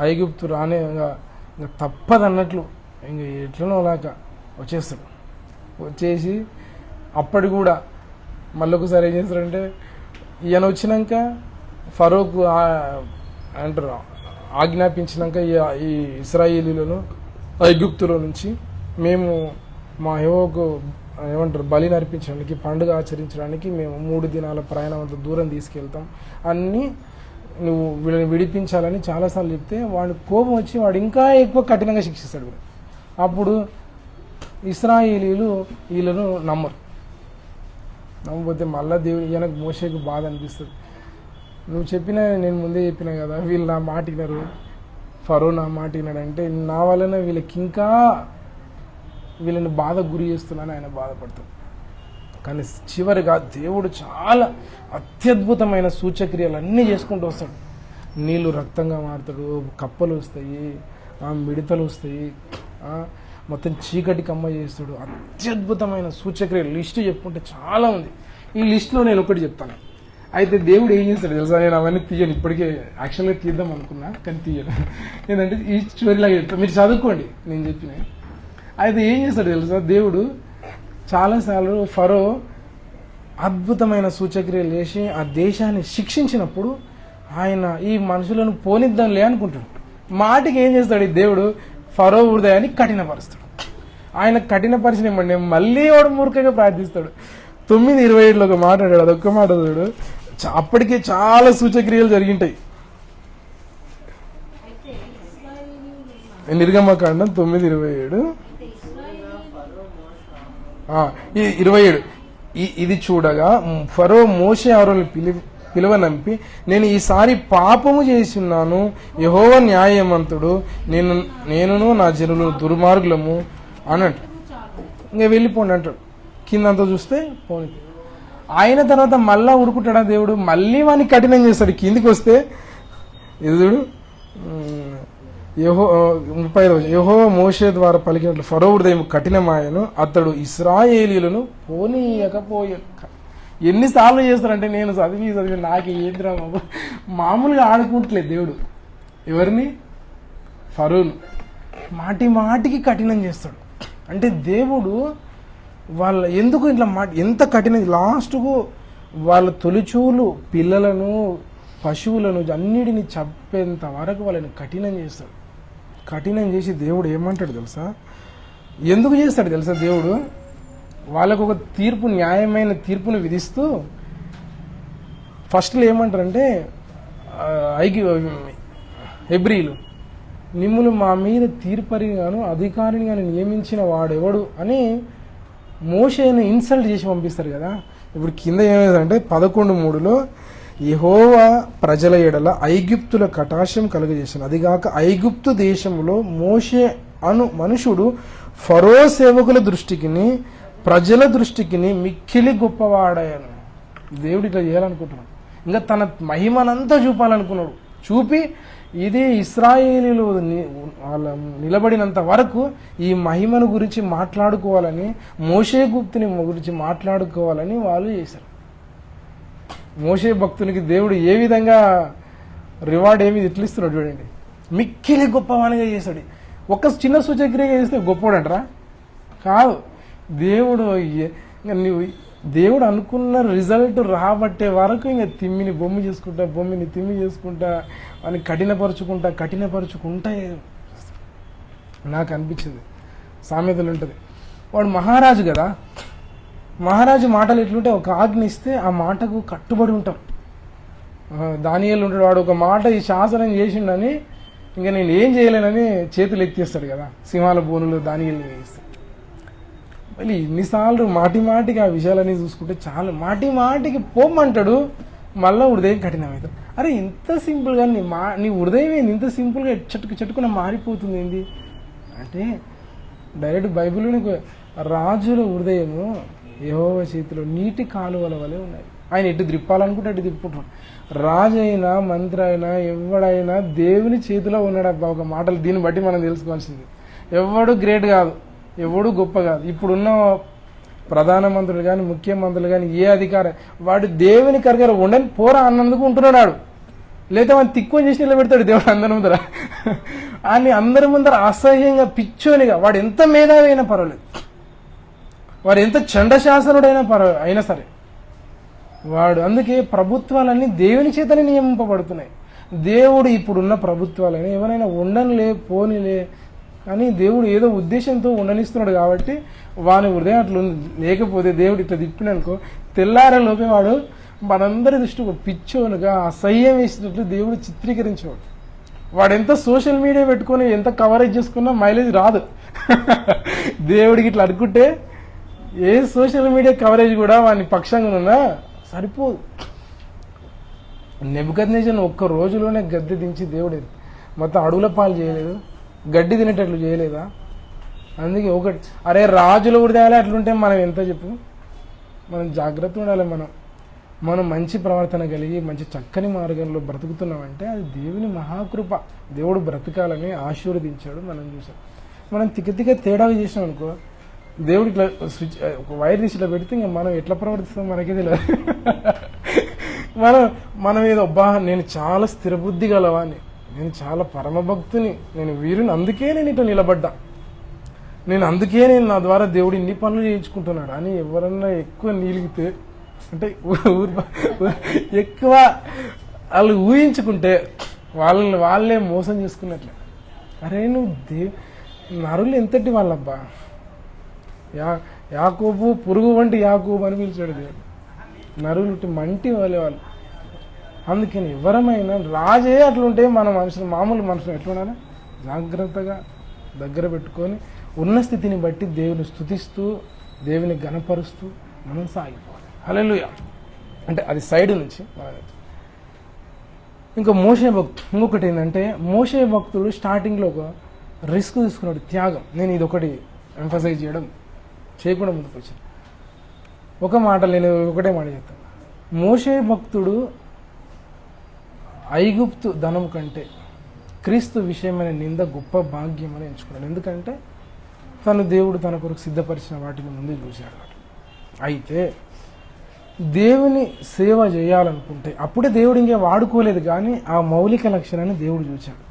ఐగుప్తు రానే ఇంకా తప్పదన్నట్లు ఇంక ఎట్లనో అలాక వచ్చేస్తాడు. వచ్చేసి అప్పటి కూడా మళ్ళొకసారి ఏం చేస్తాడంటే, ఈయన వచ్చినాక ఫరోకు అంటారు ఆజ్ఞాపించినాక ఈ ఇశ్రాయేలీలను ఐగుప్తులో నుంచి మేము మా యెహోవాకు ఏమంటారు బలిని అర్పించడానికి, పండుగ ఆచరించడానికి మేము 3 దినాల ప్రయాణం అంత దూరం తీసుకెళ్తాం, అన్నీ నువ్వు వీళ్ళని విడిపించాలని చాలాసార్లు చెప్తే వాడి కోపం వచ్చి వాడు ఇంకా ఎక్కువ కఠినంగా శిక్షిస్తాడు. అప్పుడు ఇశ్రాయేలీలు వీళ్ళను నమ్మకపోతే మళ్ళా దేవుడు ఈయనకు మోషేకు బాధ అనిపిస్తుంది. నువ్వు నేను ముందే చెప్పినా కదా, వీళ్ళు నా మాట వినరు, ఫరో నా మాట విన్నాడంటే నా వలన వీళ్ళకి ఇంకా వీళ్ళని బాధకు గురి చేస్తున్నాను ఆయన బాధపడతాడు. కానీ చివరిగా దేవుడు చాలా అత్యద్భుతమైన సూచక్రియలు అన్నీ చేసుకుంటూ వస్తాడు. నీళ్లు రక్తంగా మారుతాడు, కప్పలు వస్తాయి, మిడతలు వస్తాయి, మొత్తం చీకటి కమ్మ చేస్తాడు. అత్యద్భుతమైన సూచక్రియలు లిస్టు చెప్పుకుంటే చాలా ఉంది. ఈ లిస్టులో నేను ఒకటి చెప్తాను. అయితే దేవుడు ఏం చేస్తాడు తెలుసా, నేను అవన్నీ తీయను, ఇప్పటికే యాక్చువల్గా తీద్దాం అనుకున్నా కానీ తీయను. ఏంటంటే ఈ స్టోరీలాగా చెప్తాను, మీరు చదువుకోండి నేను చెప్పిన. అయితే ఏం చేస్తాడు తెలుసా, దేవుడు చాలాసార్లు ఫరో అద్భుతమైన సూచక్రియలు చేసి ఆ దేశాన్ని శిక్షించినప్పుడు ఆయన ఈ మనుషులను పోనిద్దాంలే అనుకుంటాడు. మాటికి ఏం చేస్తాడు ఈ దేవుడు, ఫరో హృదయాన్ని కఠినపరుస్తాడు. ఆయన కఠినపరిచినమండి మళ్ళీ వాడు మూర్ఖంగా ప్రార్థిస్తాడు. 9:27 ఒక మాట అన్నాడు, అదొక్క మాట చూడు. అప్పటికే చాలా సూచక్రియలు జరిగింటాయి. నిర్గమకాండం 9:27 27 ఇది చూడగా ఫరో మోషే ఆరోని పిలువనంపి, నేను ఈసారి పాపము చేస్తున్నాను, యెహోవా న్యాయవంతుడు, నేనును నా జనులు దుర్మార్గులము అన్నట్టు ఇంకా వెళ్ళిపోండి అంటాడు. కిందంతా చూస్తే పోనీ. ఆయన తర్వాత మళ్ళా ఉడుకుంటాడా దేవుడు, మళ్ళీ వాడిని కఠినం చేస్తాడు. కిందికి వస్తే ఇది చూడు 35 యెహోవా మోషే ద్వారా పలికినట్లు ఫరో హృదయం కఠినమాయను, అతడు ఇశ్రాయేలీయులను పోనీయకపోయే. ఎన్నిసార్లు చేస్తారంటే నేను చదివి నాకు ఏంద్రా బాబు, మామూలుగా ఆడుకుంటలేదు దేవుడు ఎవరిని, ఫరోను మాటికి కఠినం చేస్తాడు. అంటే దేవుడు వాళ్ళ ఎందుకు ఇట్లా ఎంత కఠినం, లాస్ట్కు వాళ్ళ తొలిచూలు పిల్లలను పశువులను అన్నిటిని చంపేంత వరకు వాళ్ళని కఠినం చేస్తాడు. కఠినం చేసి దేవుడు ఏమంటాడు తెలుసా, ఎందుకు చేస్తాడు తెలుసా దేవుడు, వాళ్ళకు ఒక తీర్పు, న్యాయమైన తీర్పును విధిస్తూ ఫస్ట్లో ఏమంటారంటే హెబ్రీలు నిమ్ములు మా మీద తీర్పరిని గాను అధికారిని గాను నియమించిన వాడెవడు అని మోషేను ఇన్సల్ట్ చేసి పంపిస్తారు కదా. ఇప్పుడు కింద ఏమైందంటే 11:3 యెహోవా ప్రజల ఎడల ఐగుప్తుల కటాక్షం కలుగజేశాను, అదిగాక ఐగుప్తు దేశంలో మోషే మనుషుడు ఫరో సేవకుల దృష్టికిని ప్రజల దృష్టికిని మిక్కిలి గొప్పవాడాయను. దేవుడు ఇట్లా చేయాలనుకుంటున్నాడు, ఇంకా తన మహిమనంతా చూపాలనుకున్నాడు. చూపి ఇది ఇశ్రాయేలీలు వాళ్ళ నిలబడినంత వరకు ఈ మహిమను గురించి మాట్లాడుకోవాలని, మోషే గుప్తుని గురించి మాట్లాడుకోవాలని వాళ్ళు చేశారు. మోషే భక్తునికి దేవుడు ఏ విధంగా రివార్డ్ ఏమి ఎట్లా ఇస్తున్నాడు చూడండి, మిక్కిలి గొప్పవానిగా చేశాడు. ఒక చిన్న సూచక్రియగా చేస్తే గొప్పవాడంటారా? కాదు. దేవుడు అనుకున్న రిజల్ట్ రాబట్టే వరకు ఇంకా బొమ్మిని తిమ్మి చేసుకుంటా అని కఠినపరుచుకుంటా నాకు అనిపించింది. సామెతలు ఉంటుంది, వాడు మహారాజు కదా, మహారాజు మాటలు ఎట్లుంటే ఒక ఆజ్ఞ ఇస్తే ఆ మాటకు కట్టుబడి ఉంటాం. దానియేలు ఉంటాడు, వాడు ఒక మాట ఈ శాసనం చేసిండని ఇంకా నేను ఏం చేయలేనని చేతులు ఎత్తేస్తాడు కదా, సింహాల బోనులు దానియేలు వేస్తాడు. మళ్ళీ ఇన్నిసార్లు మాటికి ఆ విషయాలన్నీ చూసుకుంటే చాలా మాటికి పోమంటాడు, మళ్ళీ హృదయం కఠినమవుతాడు. అరే ఇంత సింపుల్గా నీ హృదయం ఏంది ఇంత సింపుల్గా చెట్టుకున్న మారిపోతుంది ఏంది అంటే, డైరెక్ట్ బైబిల్లోని రాజుల హృదయము యెహోవా చేతిలో నీటి కాలువల వలె ఉన్నాయి. ఆయన ఎటు త్రిప్పాలనుకుంటే అటు తిప్పుకుంటాడు. రాజైనా మంత్రి అయినా ఎవడైనా దేవుని చేతిలో ఉన్నాడు అబ్బా. ఒక మాటలు దీన్ని బట్టి మనం తెలుసుకోవాల్సింది, ఎవడు గ్రేట్ కాదు, ఎవడు గొప్ప కాదు. ఇప్పుడున్న ప్రధానమంత్రులు కానీ ముఖ్యమంత్రులు కానీ ఏ అధికారం వాడు దేవుని కరగర ఉండని పోరా అన్నందుకు ఉంటున్నాడు. లేదా వాడిని తిక్కుని చేసి నిలబెడతాడు దేవుడు అందరి ముందర. అని అందరి ముందర అసహ్యంగా పిచ్చోనిగా వాడు ఎంత మేధావి అయినా పర్వాలేదు, వాడు ఎంత చండశాసనుడైనా అయినా సరే వాడు. అందుకే ప్రభుత్వాలన్నీ దేవుని చేతనే నియమింపబడుతున్నాయి. దేవుడు ఇప్పుడున్న ప్రభుత్వాలని ఎవరైనా ఉండనులే పోనీలే అని దేవుడు ఏదో ఉద్దేశంతో ఉండనిస్తున్నాడు కాబట్టి వాని హృదయం అట్లా ఉంది. లేకపోతే దేవుడు ఇట్లా తిప్పిననుకో తెల్లారలోపే వాడు మనందరి దృష్టి ఒక పిచ్చోనుగా అసహ్యం వేసినట్లు దేవుడు చిత్రీకరించేవాడు. వాడు ఎంత సోషల్ మీడియా పెట్టుకొని ఎంత కవరేజ్ చేసుకున్నా మైలేజ్ రాదు. దేవుడికి ఇట్లా అనుకుంటే ఏ సోషల్ మీడియా కవరేజ్ కూడా వాని పక్షంగా ఉన్నా సరిపోదు. నెబుకద్నెజరును ఒక్క రోజులోనే గద్దె దించి దేవుడు మొత్తం అడవుల పాలు చేయలేదు, గడ్డి తినేటట్లు చేయలేదా? అందుకే ఒకటి అరే రాజుల హృదయాలే అట్లుంటే మనం ఎంత చెప్పు. మనం జాగ్రత్త ఉండాలి. మనం మంచి ప్రవర్తన కలిగి మంచి చక్కని మార్గంలో బ్రతుకుతున్నామంటే అది దేవుని మహాకృప. దేవుడు బ్రతకాలని ఆశీర్వదించాడు. మనం చూసాం. మనం తిక్క తేడాగా చేసినాం అనుకో, దేవుడు ఇట్లా స్విచ్ ఒక వైర్ తీసి ఇట్లా పెడితే ఇంకా మనం ఎట్లా ప్రవర్తిస్తాం మనకే తెలియదు. మనం ఏదో అబ్బా నేను చాలా స్థిరబుద్ధి గలవాన్ని, నేను చాలా పరమభక్తుని, నేను వీరుని, అందుకే నేను ఇట్లా నిలబడ్డా, అందుకే నా ద్వారా దేవుడు ఇన్ని పనులు చేయించుకుంటున్నాడు అని ఎవరన్నా ఎక్కువ నీలిగితే అంటే ఎక్కువ వాళ్ళు ఊహించుకుంటే వాళ్ళే మోసం చేసుకున్నట్లే. అరే నువ్వు నరులు ఎంతటి వాళ్ళబ్బా, యాకోబు పురుగు వంటి యాకోబు అని పిలిచాడు దేవుడు. నరులు మంటి వాళ్ళు. అందుకని ఎవరమైనా రాజే అట్లుంటే మన మనుషులు మామూలు మనుషులు ఎట్లా ఉండాలి, జాగ్రత్తగా దగ్గర పెట్టుకొని ఉన్న స్థితిని బట్టి దేవుని స్తుతిస్తూ దేవుని గణపరుస్తూ మనం సాగిపోవాలి. హల్లెలూయా. అంటే అది సైడ్ నుంచి. ఇంకా మోషే భక్తుడు ఇంకొకటి ఏంటంటే, మోషే భక్తుడు స్టార్టింగ్లో ఒక రిస్క్ తీసుకున్నాడు, త్యాగం. నేను ఇది ఒకటి ఎంఫసైజ్ చేయకుండా ముందుకు వచ్చాను. నేను ఒకటే మాట చెప్తాను. మోషే భక్తుడు ఐగుప్తు ధనం కంటే క్రీస్తు విషయమైన నింద గొప్ప భాగ్యం అని ఎంచుకున్నాడు. ఎందుకంటే దేవుడు తన కొరకు సిద్ధపరిచిన వాటిని ముందే చూశాడు. అయితే దేవుని సేవ చేయాలనుకుంటే అప్పుడే దేవుడు ఇంకే వాడుకోలేదు, కానీ ఆ మౌలిక లక్షణాన్ని దేవుడు చూశాడు.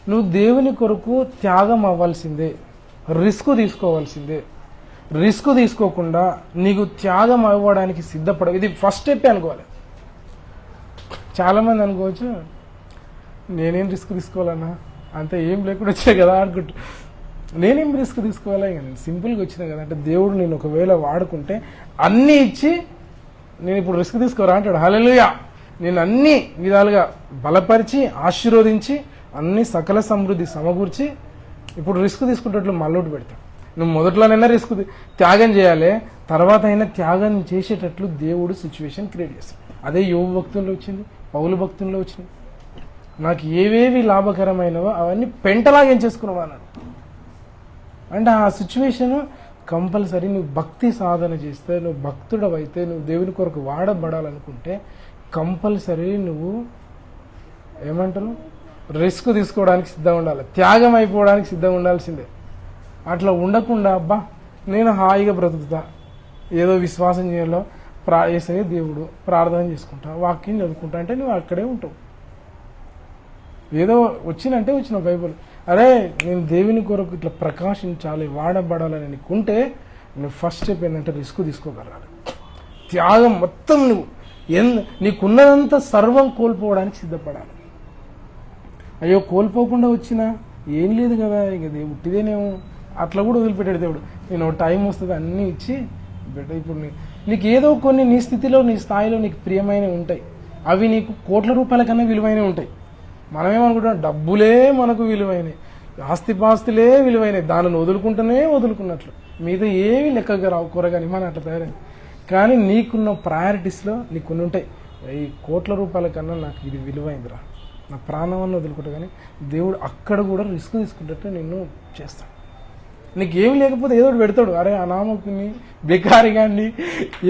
నువ్వు దేవుని కొరకు త్యాగం అవ్వాల్సిందే, రిస్క్ తీసుకోవాల్సిందే. రిస్క్ తీసుకోకుండా నీకు త్యాగం అవ్వడానికి సిద్ధపడవు. ఇది ఫస్ట్ స్టెప్ అనుకోవాలి. చాలామంది అనుకోవచ్చు నేనేం రిస్క్ తీసుకోవాలన్నా, అంత ఏం లేకుండా వచ్చా కదా అనుకుంటా. నేనేం రిస్క్ తీసుకోవాలా, ఇక నేను సింపుల్గా వచ్చినా కదా. అంటే దేవుడు నేను ఒకవేళ వాడుకుంటే అన్నీ ఇచ్చి నేను ఇప్పుడు రిస్క్ తీసుకోరా అంటాడు. హల్లెలూయా. నేను అన్ని విధాలుగా బలపరిచి ఆశీర్వదించి అన్ని సకల సమృద్ధి సమకూర్చి ఇప్పుడు రిస్క్ తీసుకునేటట్లు మల్లోటి పెడతాడు. నువ్వు మొదట్లోనైనా రిస్క్ త్యాగం చేయాలి, తర్వాత అయినా త్యాగం చేసేటట్లు దేవుడు సిచ్యువేషన్ క్రియేట్ చేస్తాడు. అదే యోబు భక్తుల్లో వచ్చింది, పౌలు భక్తుల్లో వచ్చింది. నాకు ఏవేవి లాభకరమైనవో అవన్నీ పెంటలాగా ఏం చేసుకున్నావా అన్నాడు. అంటే ఆ సిచ్యువేషన్ కంపల్సరీ నువ్వు భక్తి సాధన చేస్తే, నువ్వు భక్తుడవైతే, నువ్వు దేవుని కొరకు వాడబడాలనుకుంటే కంపల్సరీ నువ్వు ఏమంటారు రిస్క్ తీసుకోవడానికి సిద్ధంగా ఉండాలి, త్యాగం అయిపోవడానికి సిద్ధంగా ఉండాల్సిందే. అట్లా ఉండకుండా అబ్బా నేను హాయిగా బ్రతుకుతా, ఏదో విశ్వాసం చేయాలో వేసే దేవుడు ప్రార్థన చేసుకుంటా, వాక్యం చదువుకుంటా అంటే నువ్వు అక్కడే ఉంటావు. ఏదో వచ్చినంటే వచ్చిన బైబుల్, అరే నేను దేవుని కొరకు ఇట్లా ప్రకాశించాలి, వాడబడాలని నీకుంటే నువ్వు ఫస్ట్ స్టెప్ ఏంటంటే రిస్క్ తీసుకోగలగాలి. త్యాగం మొత్తం నువ్వు నీకున్నదంతా సర్వం కోల్పోవడానికి సిద్ధపడాలి. అయ్యో కోల్పోకుండా వచ్చినా ఏం లేదు కదా, ఇక ఉట్టిదేనేమో అట్లా కూడా వదిలిపెట్టాడు దేవుడు. నేను టైం వస్తుంది అన్నీ ఇచ్చి బెటర్. ఇప్పుడు నీకు ఏదో కొన్ని నీ స్థితిలో నీ స్థాయిలో నీకు ప్రియమైనవి ఉంటాయి, అవి నీకు కోట్ల రూపాయల కన్నా విలువైనవి ఉంటాయి. మనమేమనుకుంటాం డబ్బులే మనకు విలువైనవి, ఆస్తిపాస్తులే విలువైనవి, దానిని వదులుకున్నట్లు మీద ఏమి లెక్కగా రావు కూరగాని మన అట్లా తయారైంది. కానీ నీకున్న ప్రయారిటీస్లో నీకు కొన్ని ఉంటాయి, ఈ కోట్ల రూపాయల కన్నా నాకు ఇది విలువైందిరా, నా ప్రాణాన్ని వదులుకుంటా. కానీ దేవుడు అక్కడ కూడా రిస్క్ తీసుకుంటే నిన్ను చేస్తాడు. నీకు ఏమి లేకపోతే ఏదో ఒకటి పెడతాడు. అరే అనామకుని బెకారి కానీ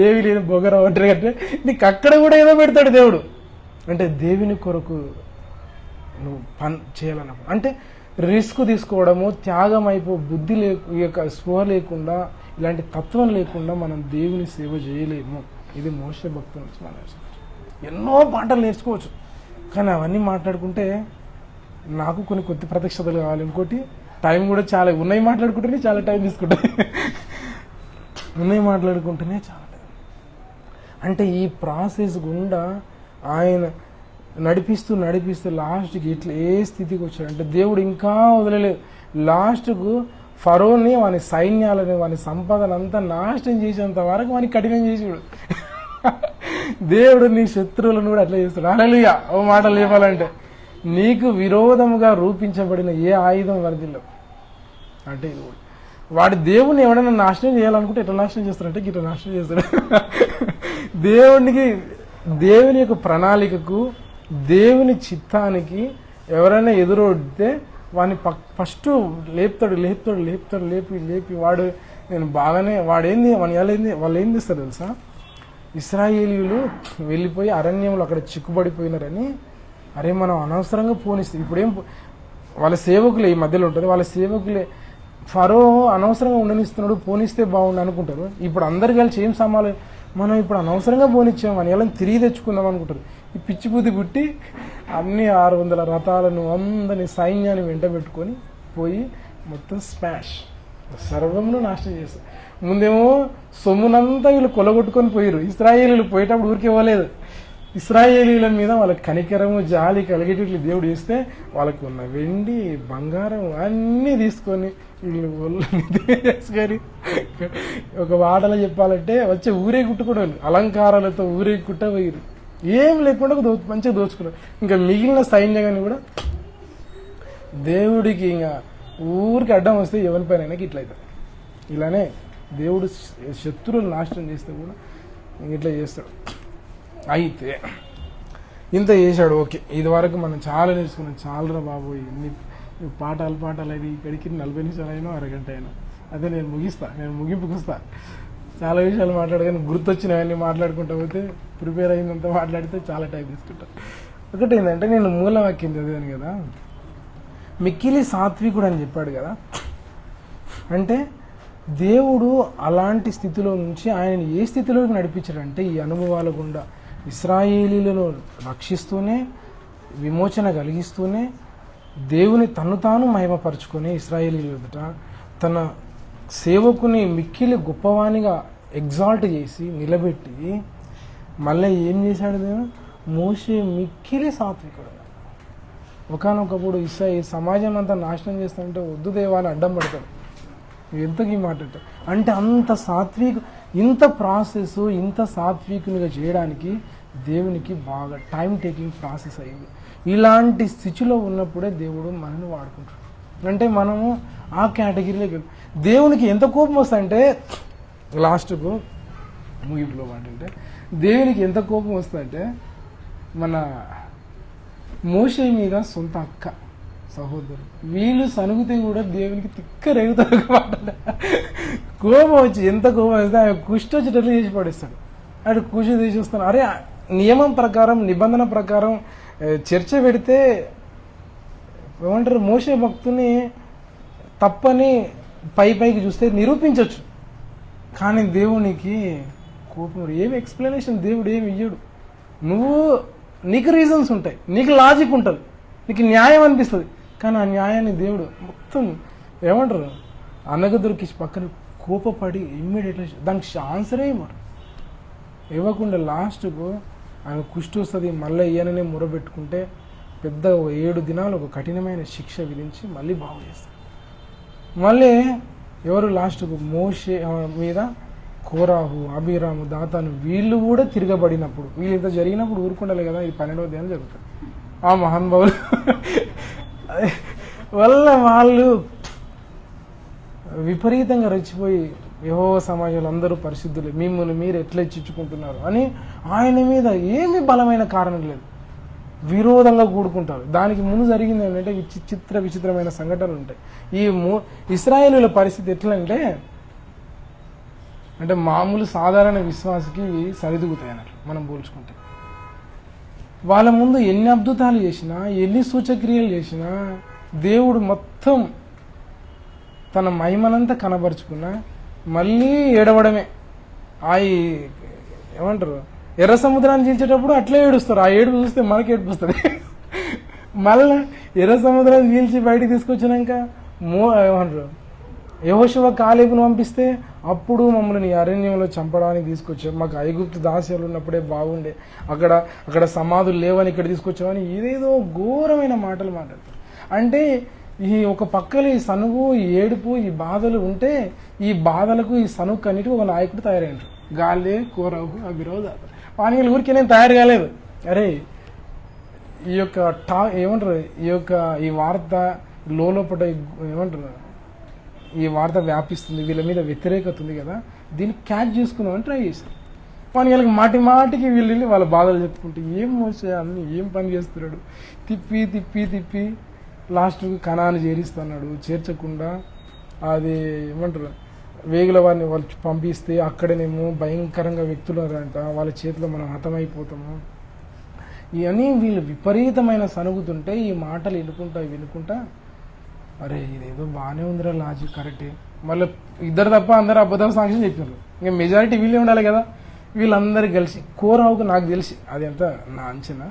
ఏమి లేదు బొగర ఒంటరి అంటే నీకు అక్కడ కూడా ఏదో పెడతాడు దేవుడు. అంటే దేవుని కొరకు నువ్వు పని చేయాలన్నప్పుడు అంటే రిస్క్ తీసుకోవడము, త్యాగం బుద్ధి ఈ యొక్క స్పృహ లేకుండా, ఇలాంటి తత్వం లేకుండా మనం దేవుని సేవ చేయలేము. ఇది మోషే భక్తుల నుంచి మనం ఎన్నో పాటలు నేర్చుకోవచ్చు. కానీ అవన్నీ మాట్లాడుకుంటే నాకు కొన్ని కొత్త ప్రత్యక్షతలు కావాలి. ఇంకోటి టైం కూడా చాలా ఉన్నాయి, మాట్లాడుకుంటేనే చాలా టైం తీసుకుంటాయి. ఉన్నాయి మాట్లాడుకుంటేనే చాలా టైం. అంటే ఈ ప్రాసెస్ గుండా ఆయన నడిపిస్తూ లాస్ట్కి ఇట్లా ఏ స్థితికి వచ్చాడంటే దేవుడు ఇంకా వదలలేదు. లాస్ట్కు ఫరోని వాని సైన్యాలని వాని సంపదను అంతా నాశనం చేసేంత వరకు వానికి కఠినం చేసాడు. దేవుడు నీ శత్రువులను కూడా అట్లా చేస్తాడు. హల్లెలూయా. ఓ మాటలు చెప్పాలంటే నీకు విరోధముగా రూపించబడిన ఏ ఆయుధం వర్ధిల్లవు అంటే ఇది కూడా వాడి దేవుని ఎవడైనా నాశనం చేయాలనుకుంటే ఎట్లా నాశనం చేస్తాడంటే ఇట్లా నాశనం చేస్తాడు. దేవుని యొక్క ప్రణాళికకు, దేవుని చిత్తానికి ఎవరైనా ఎదురొడితే వాడిని ఫస్ట్ లేపి వాడు నేను బాగానే వాడేంది వాళ్ళు ఏం చేస్తారు తెలుసా? ఇశ్రాయేలీయులు వెళ్ళిపోయి అరణ్యంలో అక్కడ చిక్కుబడిపోయినారని, అరే మనం అనవసరంగా పోనిస్తే ఇప్పుడేం వాళ్ళ సేవకులే ఈ మధ్యలో ఉంటుంది, వాళ్ళ సేవకులే ఫరో అనవసరంగా ఉండనిస్తున్నాడు, పోనిస్తే బాగుండు అనుకుంటారు. ఇప్పుడు అందరు కలిసి ఏం సమాలు మనం ఇప్పుడు అనవసరంగా పోనిచ్చాం అని ఎలా తిరిగి తెచ్చుకుందాం అనుకుంటారు. ఈ పిచ్చి బుద్ధి పుట్టి అన్ని 600 రథాలను అందరిని సైన్యాన్ని వెంట పెట్టుకొని పోయి మొత్తం స్మాష్ సర్వంలో నాశనం చేస్తారు. ముందేమో సొమ్మునంతా వీళ్ళు కొలగొట్టుకొని పోయారు. ఇశ్రాయేలీలు పోయేటప్పుడు ఊరికి ఇవ్వలేదు. ఇశ్రాయేలీల మీద వాళ్ళకి కనికరము జాలి కలిగేటట్లు దేవుడు చేస్తే వాళ్ళకు ఉన్న వెండి బంగారం అన్నీ తీసుకొని వీళ్ళు ఒళ్ళని ఒక వాటలో చెప్పాలంటే వచ్చే ఊరే కుట్టుకోవడం అలంకారాలతో ఊరే కుట్ట పోయారు. ఏం లేకుండా మంచిగా దోచుకున్నారు. ఇంకా మిగిలిన సైన్యాన్ని కూడా దేవుడికి ఇంకా ఊరికి అడ్డం వస్తే ఎవరి పైన ఇట్లా అవుతుంది. ఇలానే దేవుడు శత్రువులు నాశనం చేస్తే కూడా ఇట్లా చేస్తాడు. అయితే ఇంత చేశాడు. ఓకే, ఇది వరకు మనం చాలా నేర్చుకున్నాం. చాలరా బాబు, ఇన్ని పాఠాలు అయితే ఇక్కడికి 40 నిమిషాలు అయినా అరగంట అయినా అదే నేను ముగింపుకి వస్తా. చాలా విషయాలు మాట్లాడగానే గుర్తొచ్చినవన్నీ మాట్లాడుకుంటా పోతే ప్రిపేర్ అయిందంతా మాట్లాడితే చాలా టైం తీసుకుంటా. ఒకటి ఏంటంటే నేను మూలవాక్యం చదివాను కదా, మిక్కిలి సాత్వికుడు అని చెప్పాడు కదా. అంటే దేవుడు అలాంటి స్థితిలో నుంచి ఆయన ఏ స్థితిలోకి నడిపించాడంటే ఈ అనుభవాల గుండా ఇశ్రాయేలీలను రక్షిస్తూనే, విమోచన కలిగిస్తూనే, దేవుని తను తాను మహిమపరుచుకొని ఇశ్రాయేలీల ఎదుట తన సేవకుని మిక్కిలి గొప్పవానిగా ఎగ్జాల్ట్ చేసి నిలబెట్టి మళ్ళీ ఏం చేశాడు దేవుడు? మోషే మిక్కిలి సాత్వికుడు. ఒకనొకప్పుడు సమాజం అంతా నాశనం చేస్తుంటే వద్దు దేవాన్ని అడ్డం పడతాడు. ఎంతకీ మాట అంటే అంత ఇంత ప్రాసెస్ ఇంత సాత్వికునిగా చేయడానికి దేవునికి బాగా టైం టేకింగ్ ప్రాసెస్ అయింది. ఇలాంటి స్థితిలో ఉన్నప్పుడే దేవుడు మనల్ని వాడుకుంటాడు. అంటే మనము ఆ కేటగిరీలోకి దేవునికి ఎంత కోపం వస్తుందంటే లాస్ట్కు ముగింపులో మాటంటే దేవునికి ఎంత కోపం వస్తుందంటే మన మోషే మీద సొంత అక్క సహోదరు వీళ్ళు సనుగుతే కూడా దేవునికి తిక్క రేగుతారు మాట. కోపం వచ్చి ఎంత కోపం వస్తే ఆయన కుష్టి వచ్చేటట్లు చేసి పడేస్తాడు. అటు కుషి తీసి వస్తాను. అరే నియమం ప్రకారం నిబంధన ప్రకారం చర్చ పెడితే ఏమంటారు మోషే భక్తుని తప్పని పైకి చూస్తే నిరూపించవచ్చు. కానీ దేవునికి కోపం, ఏమి ఎక్స్ప్లెనేషన్ దేవుడు ఏమి ఇయ్యడు. నీకు రీజన్స్ ఉంటాయి, నీకు లాజిక్ ఉంటుంది, నీకు న్యాయం అనిపిస్తుంది. కానీ ఆ న్యాయాన్ని దేవుడు మొత్తం ఏమంటారు అనగదురికి పక్కన కోపపడి ఇమ్మీడియట్లీ దానికి ఆన్సరే ఇవ్వకుండా లాస్ట్కు ఆమె కుష్టి వస్తుంది. మళ్ళీ ఈయననే మొరబెట్టుకుంటే పెద్ద 7 దినాలు ఒక కఠినమైన శిక్ష విధించి మళ్ళీ బాగు చేస్తారు. మళ్ళీ ఎవరు లాస్ట్కు మోషే మీద కోరాహు, అబీరాము, దాతాను వీళ్ళు కూడా తిరగబడినప్పుడు వీళ్ళు ఇంత జరిగినప్పుడు ఊరుకుండాలి కదా. ఇది 12వ దినం జరుగుతుంది. ఆ మహానుభావులు వల్ల వాళ్ళు విపరీతంగా రెచ్చిపోయి యెహోవా సమాజంలో అందరూ పరిశుద్ధులే, మిమ్మల్ని మీరు ఎట్లా ఇచ్చుకుంటున్నారు అని ఆయన మీద ఏమీ బలమైన కారణం లేదు. విరోధంగా కూడుకుంటారు. దానికి ముందు జరిగింది ఏంటంటే విచిత్రమైన సంఘటనలు ఉంటాయి. ఇశ్రాయేలీల పరిస్థితి ఎట్లా అంటే మామూలు సాధారణ విశ్వాసకి సరిదిగుతాయి అన్నట్లు మనం పోల్చుకుంటే. వాళ్ళ ముందు ఎన్ని అద్భుతాలు చేసినా, ఎన్ని సూచక్రియలు చేసినా, దేవుడు మొత్తం తన మహిమనంతా కనబరుచుకున్నా మళ్ళీ ఏడవడమే. ఏమంటారు, ఎర్ర సముద్రాన్ని చీల్చేటప్పుడు అట్లే ఏడుస్తారు. ఆ ఏడుపు చూస్తే మనకి ఏడుపు వస్తుంది. మళ్ళీ ఎర్ర సముద్రాన్ని చీల్చి బయటికి తీసుకొచ్చినాక ఏమంటారు, యెహోషువ కాలేబును పంపిస్తే అప్పుడు మమ్మల్ని ఈ అరణ్యంలో చంపడానికి తీసుకొచ్చావు, మాకు ఐగుప్తు దాస్యాలు ఉన్నప్పుడే బాగుండే, అక్కడ సమాధులు లేవని ఇక్కడ తీసుకొచ్చావని ఇదేదో ఘోరమైన మాటలు మాట్లాడతారు. అంటే ఈ ఒక పక్కన ఈ సనుగు, ఈ ఏడుపు, ఈ బాధలు ఉంటే ఈ బాధలకు ఈ సనుగు అన్నిటికీ ఒక నాయకుడు తయారైండు. గాలే కోరావు అభిరోధ వానికి ఊరికి నేను తయారు కాలేదు. అరే ఈ యొక్క ఏమంటారు, ఈ వార్త లోపల ఏమంటారు, ఈ వార్త వ్యాపిస్తుంది, వీళ్ళ మీద వ్యతిరేకత ఉంది కదా, దీన్ని క్యాచ్ చేసుకుందామని ట్రై చేశారు. వీళ్ళకి మాటికి వీళ్ళు వాళ్ళ బాధలు చెప్పుకుంటే ఏం మోసే అన్ని ఏం పని చేస్తున్నాడు, తిప్పి లాస్ట్కి కణాన్ని చేరిస్తున్నాడు. చేర్చకుండా అది ఏమంటారు, వేగుల వారిని వాళ్ళు పంపిస్తే అక్కడనేమో భయంకరంగా వ్యక్తులు అంట, వాళ్ళ చేతిలో మనం హతమైపోతాము. ఇవన్నీ వీళ్ళు విపరీతమైన సనుగుతుంటే ఈ మాటలు వినుకుంటా అరే ఇదేదో బాగానే ఉందిరా, లాజిక్ కరెక్టే. మళ్ళీ ఇద్దరు తప్ప అందరూ అబద్ధం సాక్ష్యం చెప్పారు. ఇంకా మెజారిటీ వీళ్ళే ఉండాలి కదా. వీళ్ళందరూ కలిసి కోరావుకు నాకు తెలిసి అది ఎంత నా అంచనా,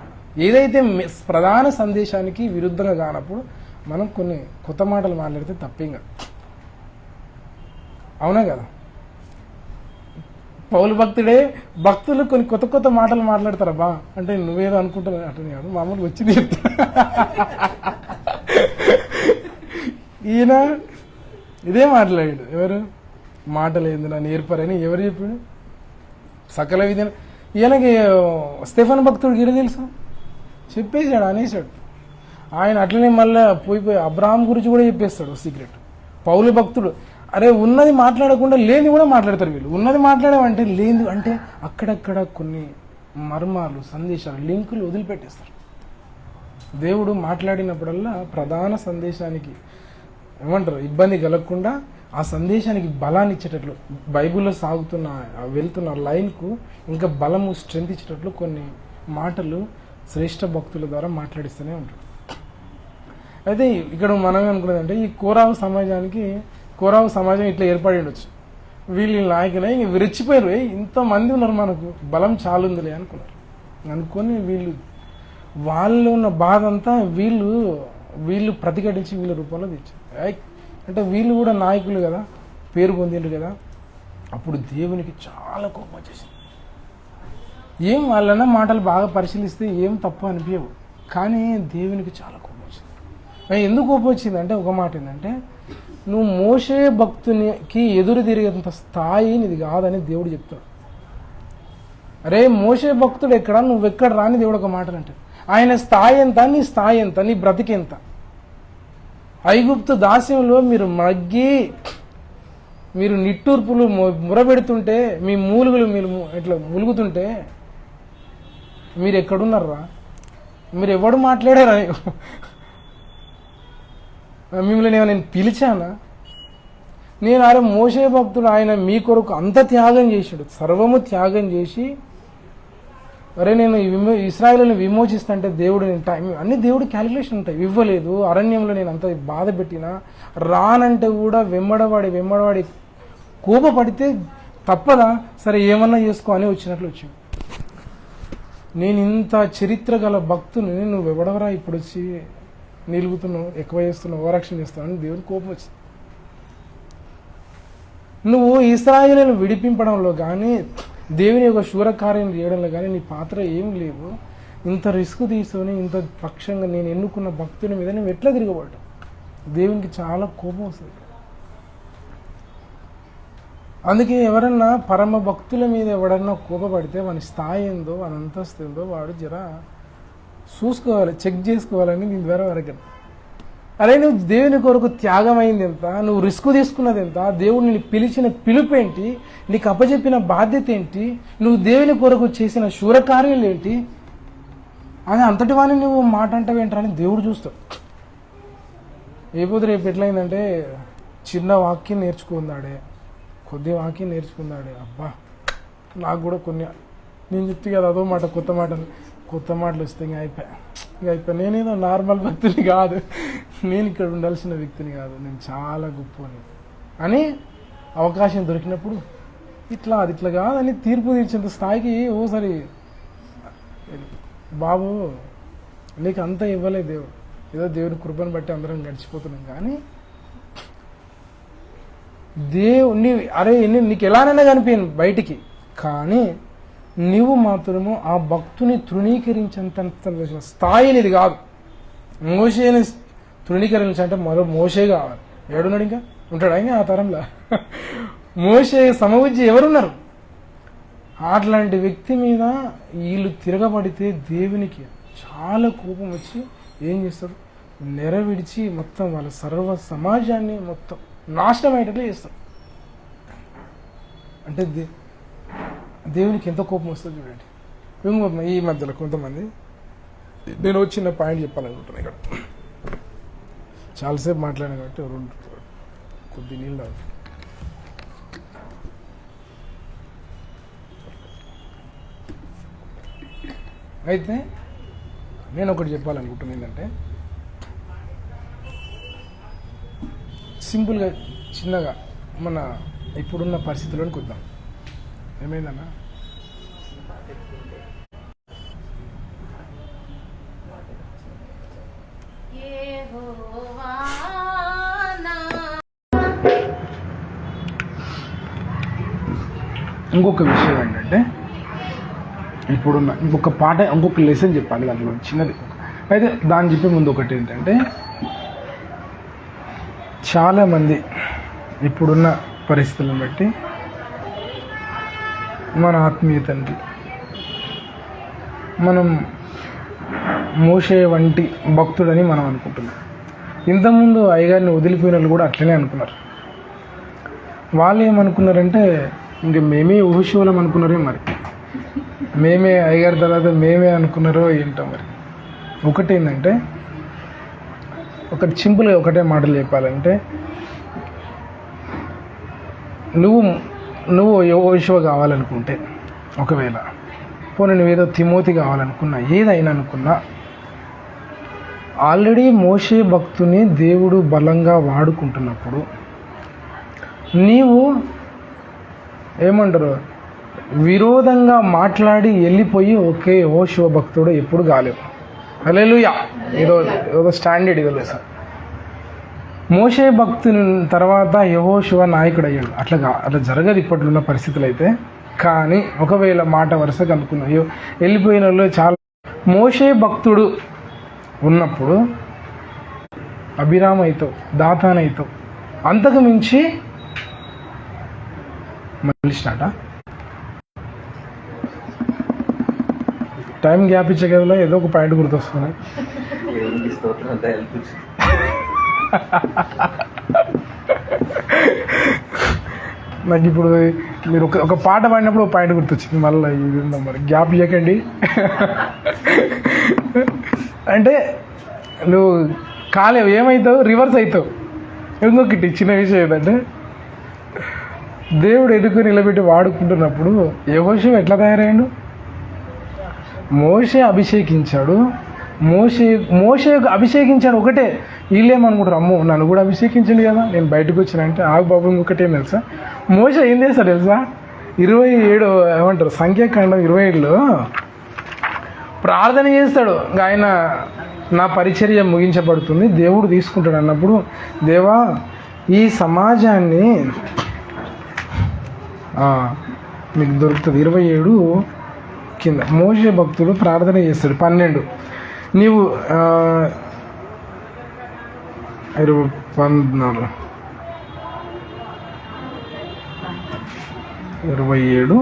ఏదైతే ప్రధాన సందేశానికి విరుద్ధంగా కానప్పుడు మనం కొన్ని కొత్త మాటలు మాట్లాడితే తప్పేంగా, అవునా కదా. పౌలు భక్తులు కొన్ని కొత్త మాటలు మాట్లాడతారా బా అంటే నువ్వేదో అనుకుంటున్నా అటని కాదు, మామూలుగా వచ్చింది చెప్తా. ఈయన ఇదే మాట్లాడాడు. ఎవరు మాటలు ఏంది నా నేర్పరని ఎవరు చెప్పాడు, సకల విధి. ఈయనకి స్టెఫెన్ భక్తుడికి ఇది తెలుసు, చెప్పేశాడు, అనేసాడు. ఆయన అట్లనే మళ్ళీ పోయి అబ్రహాం గురించి కూడా చెప్పేస్తాడు సీక్రెట్. పౌలు భక్తుడు అరే ఉన్నది మాట్లాడకుండా లేని కూడా మాట్లాడతారు వీళ్ళు. ఉన్నది మాట్లాడమంటే లేని అంటే అక్కడక్కడ కొన్ని మర్మాలు, సందేశాలు, లింకులు వదిలిపెట్టేస్తారు. దేవుడు మాట్లాడినప్పుడల్లా ప్రధాన సందేశానికి ఏమంటారు ఇబ్బంది కలగకుండా ఆ సందేశానికి బలాన్ని ఇచ్చేటట్లు, బైబిల్లో వెళ్తున్న లైన్కు ఇంకా బలము, స్ట్రెంత్ ఇచ్చేటట్లు కొన్ని మాటలు శ్రేష్ఠ భక్తుల ద్వారా మాట్లాడిస్తూనే ఉంటారు. అయితే ఇక్కడ మనం అనుకున్నదంటే ఈ కోరావు సమాజం ఇట్లా ఏర్పడి ఉండొచ్చు. వీళ్ళు నాయకులే ఇంక విరిచిపోయారు, ఇంతమంది ఉన్నారు మనకు బలం చాలుందిలే అనుకొని వాళ్ళు ఉన్న బాధ అంతా వీళ్ళు ప్రతిఘటించి వీళ్ళ రూపంలో తెచ్చారు. అంటే వీళ్ళు కూడా నాయకులు కదా, పేరు పొందిండ్రు కదా. అప్పుడు దేవునికి చాలా కోపం వచ్చేసింది. ఏం వాళ్ళన్న మాటలు బాగా పరిశీలిస్తే ఏం తప్పు అనిపించవు, కానీ దేవునికి చాలా కోపం వచ్చింది. ఎందుకు కోపం వచ్చింది అంటే ఒక మాట ఏంటంటే, నువ్వు మోషే భక్తునికి ఎదురు తిరిగేంత స్థాయి నీది కాదని దేవుడు చెప్తాడు. అరే మోషే భక్తుడు ఎక్కడ, నువ్వెక్కడ రాని దేవుడు ఒక మాటలు అంటాడు. ఆయన స్థాయి ఎంత, నీ స్థాయి ఎంత, నీ బ్రతికెంత. ఐగుప్తు దాస్యంలో మీరు నిట్టూర్పులు మురబెడుతుంటే, మీ మూలుగులు మీరు ఇట్లా ములుగుతుంటే మీరు ఎక్కడున్నారా, మీరు ఎవడు మాట్లాడారా, మిమ్మల్ని నేను పిలిచానా? నేను అరే మోషే భక్తుడు ఆయన మీ కొరకు అంత త్యాగం చేశాడు, సర్వము త్యాగం చేసి అరే నేను ఇశ్రాయేలుని విమోచిస్తుంటే దేవుడు నేను టైం అన్ని దేవుడు క్యాలిక్యులేషన్ ఉంటాయి. ఇవ్వలేదు, అరణ్యంలో నేను అంత బాధ పెట్టినా రానంటే కూడా వెంబడవాడి కోపపడితే తప్పదా, సరే ఏమన్నా చేసుకో అని వచ్చినట్లు వచ్చింది. నేను ఇంత చరిత్ర గల భక్తుని నువ్వు ఎవడవరా ఇప్పుడు వచ్చి నిలుగుతున్నావు, ఎక్కువ చేస్తున్నావు, ఓవరాక్షన్ చేస్తావు అని దేవుని కోపం వచ్చింది. నువ్వు ఇశ్రాయేలును విడిపింపడంలో కానీ దేవుని యొక్క శూరకార్యం చేయడంలో కానీ నీ పాత్ర ఏం లేదు. ఇంత రిస్క్ తీసుకొని ఇంత పక్షంగా నేను ఎన్నుకున్న భక్తుని మీద నువ్వు ఎట్లా తిరగబడ్డావు? దేవునికి చాలా కోపం వస్తుంది. అందుకే ఎవరన్నా పరమ భక్తుల మీద ఎవడన్నా కోపపడితే వాని స్థాయి ఏందో, వాని అంతస్తు ఏందో వాడు చూసుకోవాలి, చెక్ చేసుకోవాలని దీని ద్వారా వరకు. అరే నువ్వు దేవుని కొరకు త్యాగమైంది ఎంత, నువ్వు రిస్క్ తీసుకున్నది ఎంత, దేవుడు నిన్ను పిలిచిన పిలుపు ఏంటి, నీకు అప్పచెప్పిన బాధ్యత ఏంటి, నువ్వు దేవుని కొరకు చేసిన శూరకార్యాలు ఏంటి, అది అంతటి వాడిని నువ్వు మాట అంటావేంటని దేవుడు చూస్తాడు. ఏపోతే రేపు ఎట్లయిందంటే చిన్న వాక్యం నేర్చుకుందాడే, కొద్ది వాక్యం నేర్చుకుందాడే, అబ్బా నాకు కూడా కొన్ని నేను చెప్తే కదా అదో మాట కొత్త మాటలు వస్తే ఇంకా అయిపోయి నేనేదో నార్మల్ వ్యక్తిని కాదు, నేను ఇక్కడ ఉండాల్సిన వ్యక్తిని కాదు, నేను చాలా గొప్పని అని అవకాశం దొరికినప్పుడు అది ఇట్లా కాదని తీర్పు తీర్చేంత స్థాయికి ఓసారి బాబు నీకు అంతా ఇవ్వలేదు దేవుడు, ఏదో దేవుని కృపను బట్టి అందరం గడిచిపోతున్నాం. కానీ నీకు ఎలానైనా కనిపించను బయటికి, కానీ నీవు మాత్రము ఆ భక్తుని తృణీకరించేంత స్థాయిని ఇది కాదు. మోషేని తృణీకరించాలంటే మరో మోషే కావాలి. ఏడున్నాడు ఇంకా ఉంటాడా ఇంకా ఆ తరంలో? మోషే సమవుజ్జి ఎవరున్నారు? అట్లాంటి వ్యక్తి మీద వీళ్ళు తిరగబడితే దేవునికి చాలా కోపం వచ్చి ఏం చేస్తాడు, నెరవిడిచి మొత్తం వాళ్ళ సర్వ సమాజాన్ని మొత్తం నాశనం అయ్యేటట్లు చేస్తాడు. అంటే దేవునికి ఎంత కోపం వస్తుంది చూడండి. ఈ మధ్యలో కొంతమంది, నేను చిన్న పాయింట్ చెప్పాలనుకుంటున్నాను. ఇక్కడ చాలాసేపు మాట్లాడాను కాబట్టి కొద్ది నీళ్ళు అయితే నేను ఒకటి చెప్పాలనుకుంటున్నాను. ఏంటంటే సింపుల్గా చిన్నగా మన ఇప్పుడున్న పరిస్థితుల్లోకి వద్దాం. ఏమైందన్నా, ఇంకొక విషయం ఏంటంటే ఇప్పుడున్న ఇంకొక పాట, ఇంకొక లెసన్ చెప్పాలి దాంట్లో చిన్నది. అయితే దాన్ని చెప్పే ముందు ఒకటి ఏంటంటే, చాలామంది ఇప్పుడున్న పరిస్థితులను బట్టి మన ఆత్మీయతని మనం మోషే వంటి భక్తుడని మనం అనుకుంటున్నాం. ఇంతకుముందు అయ్యగారిని వదిలిపోయిన వాళ్ళు కూడా అట్లనే అనుకున్నారు. వాళ్ళు ఏమనుకున్నారంటే ఇంక మేమే ఊహిశూలం అనుకున్నారే, మరి మేమే అయ్యగారి తర్వాత మేమే అనుకున్నారో ఏంటో. మరి ఒకటేంటంటే, సింపుల్గా ఒకటే మాటలు చెప్పాలంటే, నువ్వు యోషువ కావాలనుకుంటే, ఒకవేళ పోనీ నువ్వేదో తిమోతి కావాలనుకున్నా, ఏదైనా అనుకున్నా, ఆల్రెడీ మోషే భక్తుని దేవుడు బలంగా వాడుకుంటున్నప్పుడు నీవు ఏమంటారు విరోధంగా మాట్లాడి వెళ్ళిపోయి ఓకే యెహోషువ భక్తుడు ఎప్పుడు కాలేవు. హల్లెలూయా. ఏదో స్టాండర్డ్ ఇదో సార్. మోషే భక్తుని తర్వాత యెహోషువ నాయకుడు అయ్యాడు. అట్లా జరగదు ఇప్పట్లున్న పరిస్థితులు అయితే. కానీ ఒకవేళ మాట వరుసగా అనుకున్నాయో వెళ్ళిపోయిన వాళ్ళు చాలా. మోషే భక్తుడు ఉన్నప్పుడు అభిరామ్ అవుతావు, దాతాన్ అవుతావు, అంతకు మించి మళ్ళీ స్టార్టా టైం గ్యాప్ ఇచ్చే కదా ఏదో ఒక పాయింట్ గుర్తొస్తుంది. నాకు ఇప్పుడు మీరు ఒక పాట పాడినప్పుడు ఒక పాయింట్ గుర్తొచ్చింది. మళ్ళీ ఇది ఉందా మరి, గ్యాప్ ఇవ్వకండి. అంటే నువ్వు కాలేవు, ఏమవుతావు, రివర్స్ అవుతావు. ఇంకొకటి చిన్న విషయం ఏంటంటే, దేవుడు ఎన్నుకొని నిలబెట్టి వాడుకుంటున్నప్పుడు యెహోషువ ఎట్లా తయారయ్యాడు? మోషే అభిషేకించాడు. మోషే అభిషేకించాడు ఒకటే. వీళ్ళేమనుకుంటారు, అమ్మో నన్ను కూడా అభిషేకించండి కదా, నేను బయటకు వచ్చినంటే ఆగు బాబు. ఇంకొకటి ఏం తెలుసా, మోషే ఏం చేస్తాడు తెలుసా? 27 ఏమంటారు సంఖ్యాకాండం 27లో ప్రార్థన చేస్తాడు. ఇంకా ఆయన నా పరిచర్య ముగించబడుతుంది, దేవుడు తీసుకుంటాడు అన్నప్పుడు, దేవా ఈ సమాజాన్ని మీకు దొరుకుతుంది. 27 కింద మోషే భక్తుడు ప్రార్థన చేస్తాడు. 12 నీవు 14 27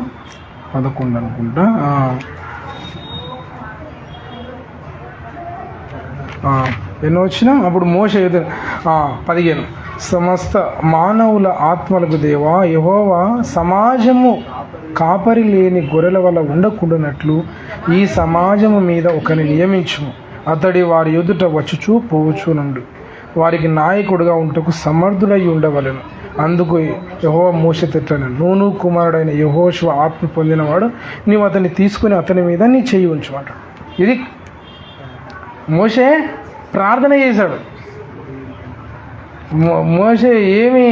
11 అనుకుంటా. ఎన్నో వచ్చినా అప్పుడు మోషే 15 సమస్త మానవుల ఆత్మలకు దేవా యెహోవా సమాజము కాపరి లేని గొర్రెల వల్ల ఉండకుండానట్లు ఈ సమాజము మీద ఒకరిని నియమించుము. అతడి వారి ఎదుట వచ్చుచూ పోవచ్చునుండు. వారికి నాయకుడుగా ఉంటకు సమర్థుడై ఉండవలెను. అందుకు యెహోవా మోషేతో ఇట్లనెను, నూను కుమారుడైన యెహోషువ ఆత్మ పొందినవాడు, నీవు అతన్ని తీసుకుని అతని మీద నీ చెయ్యి ఉంచమాట. ఇది మోషే ప్రార్థన చేశాడు. మోషే ఏమి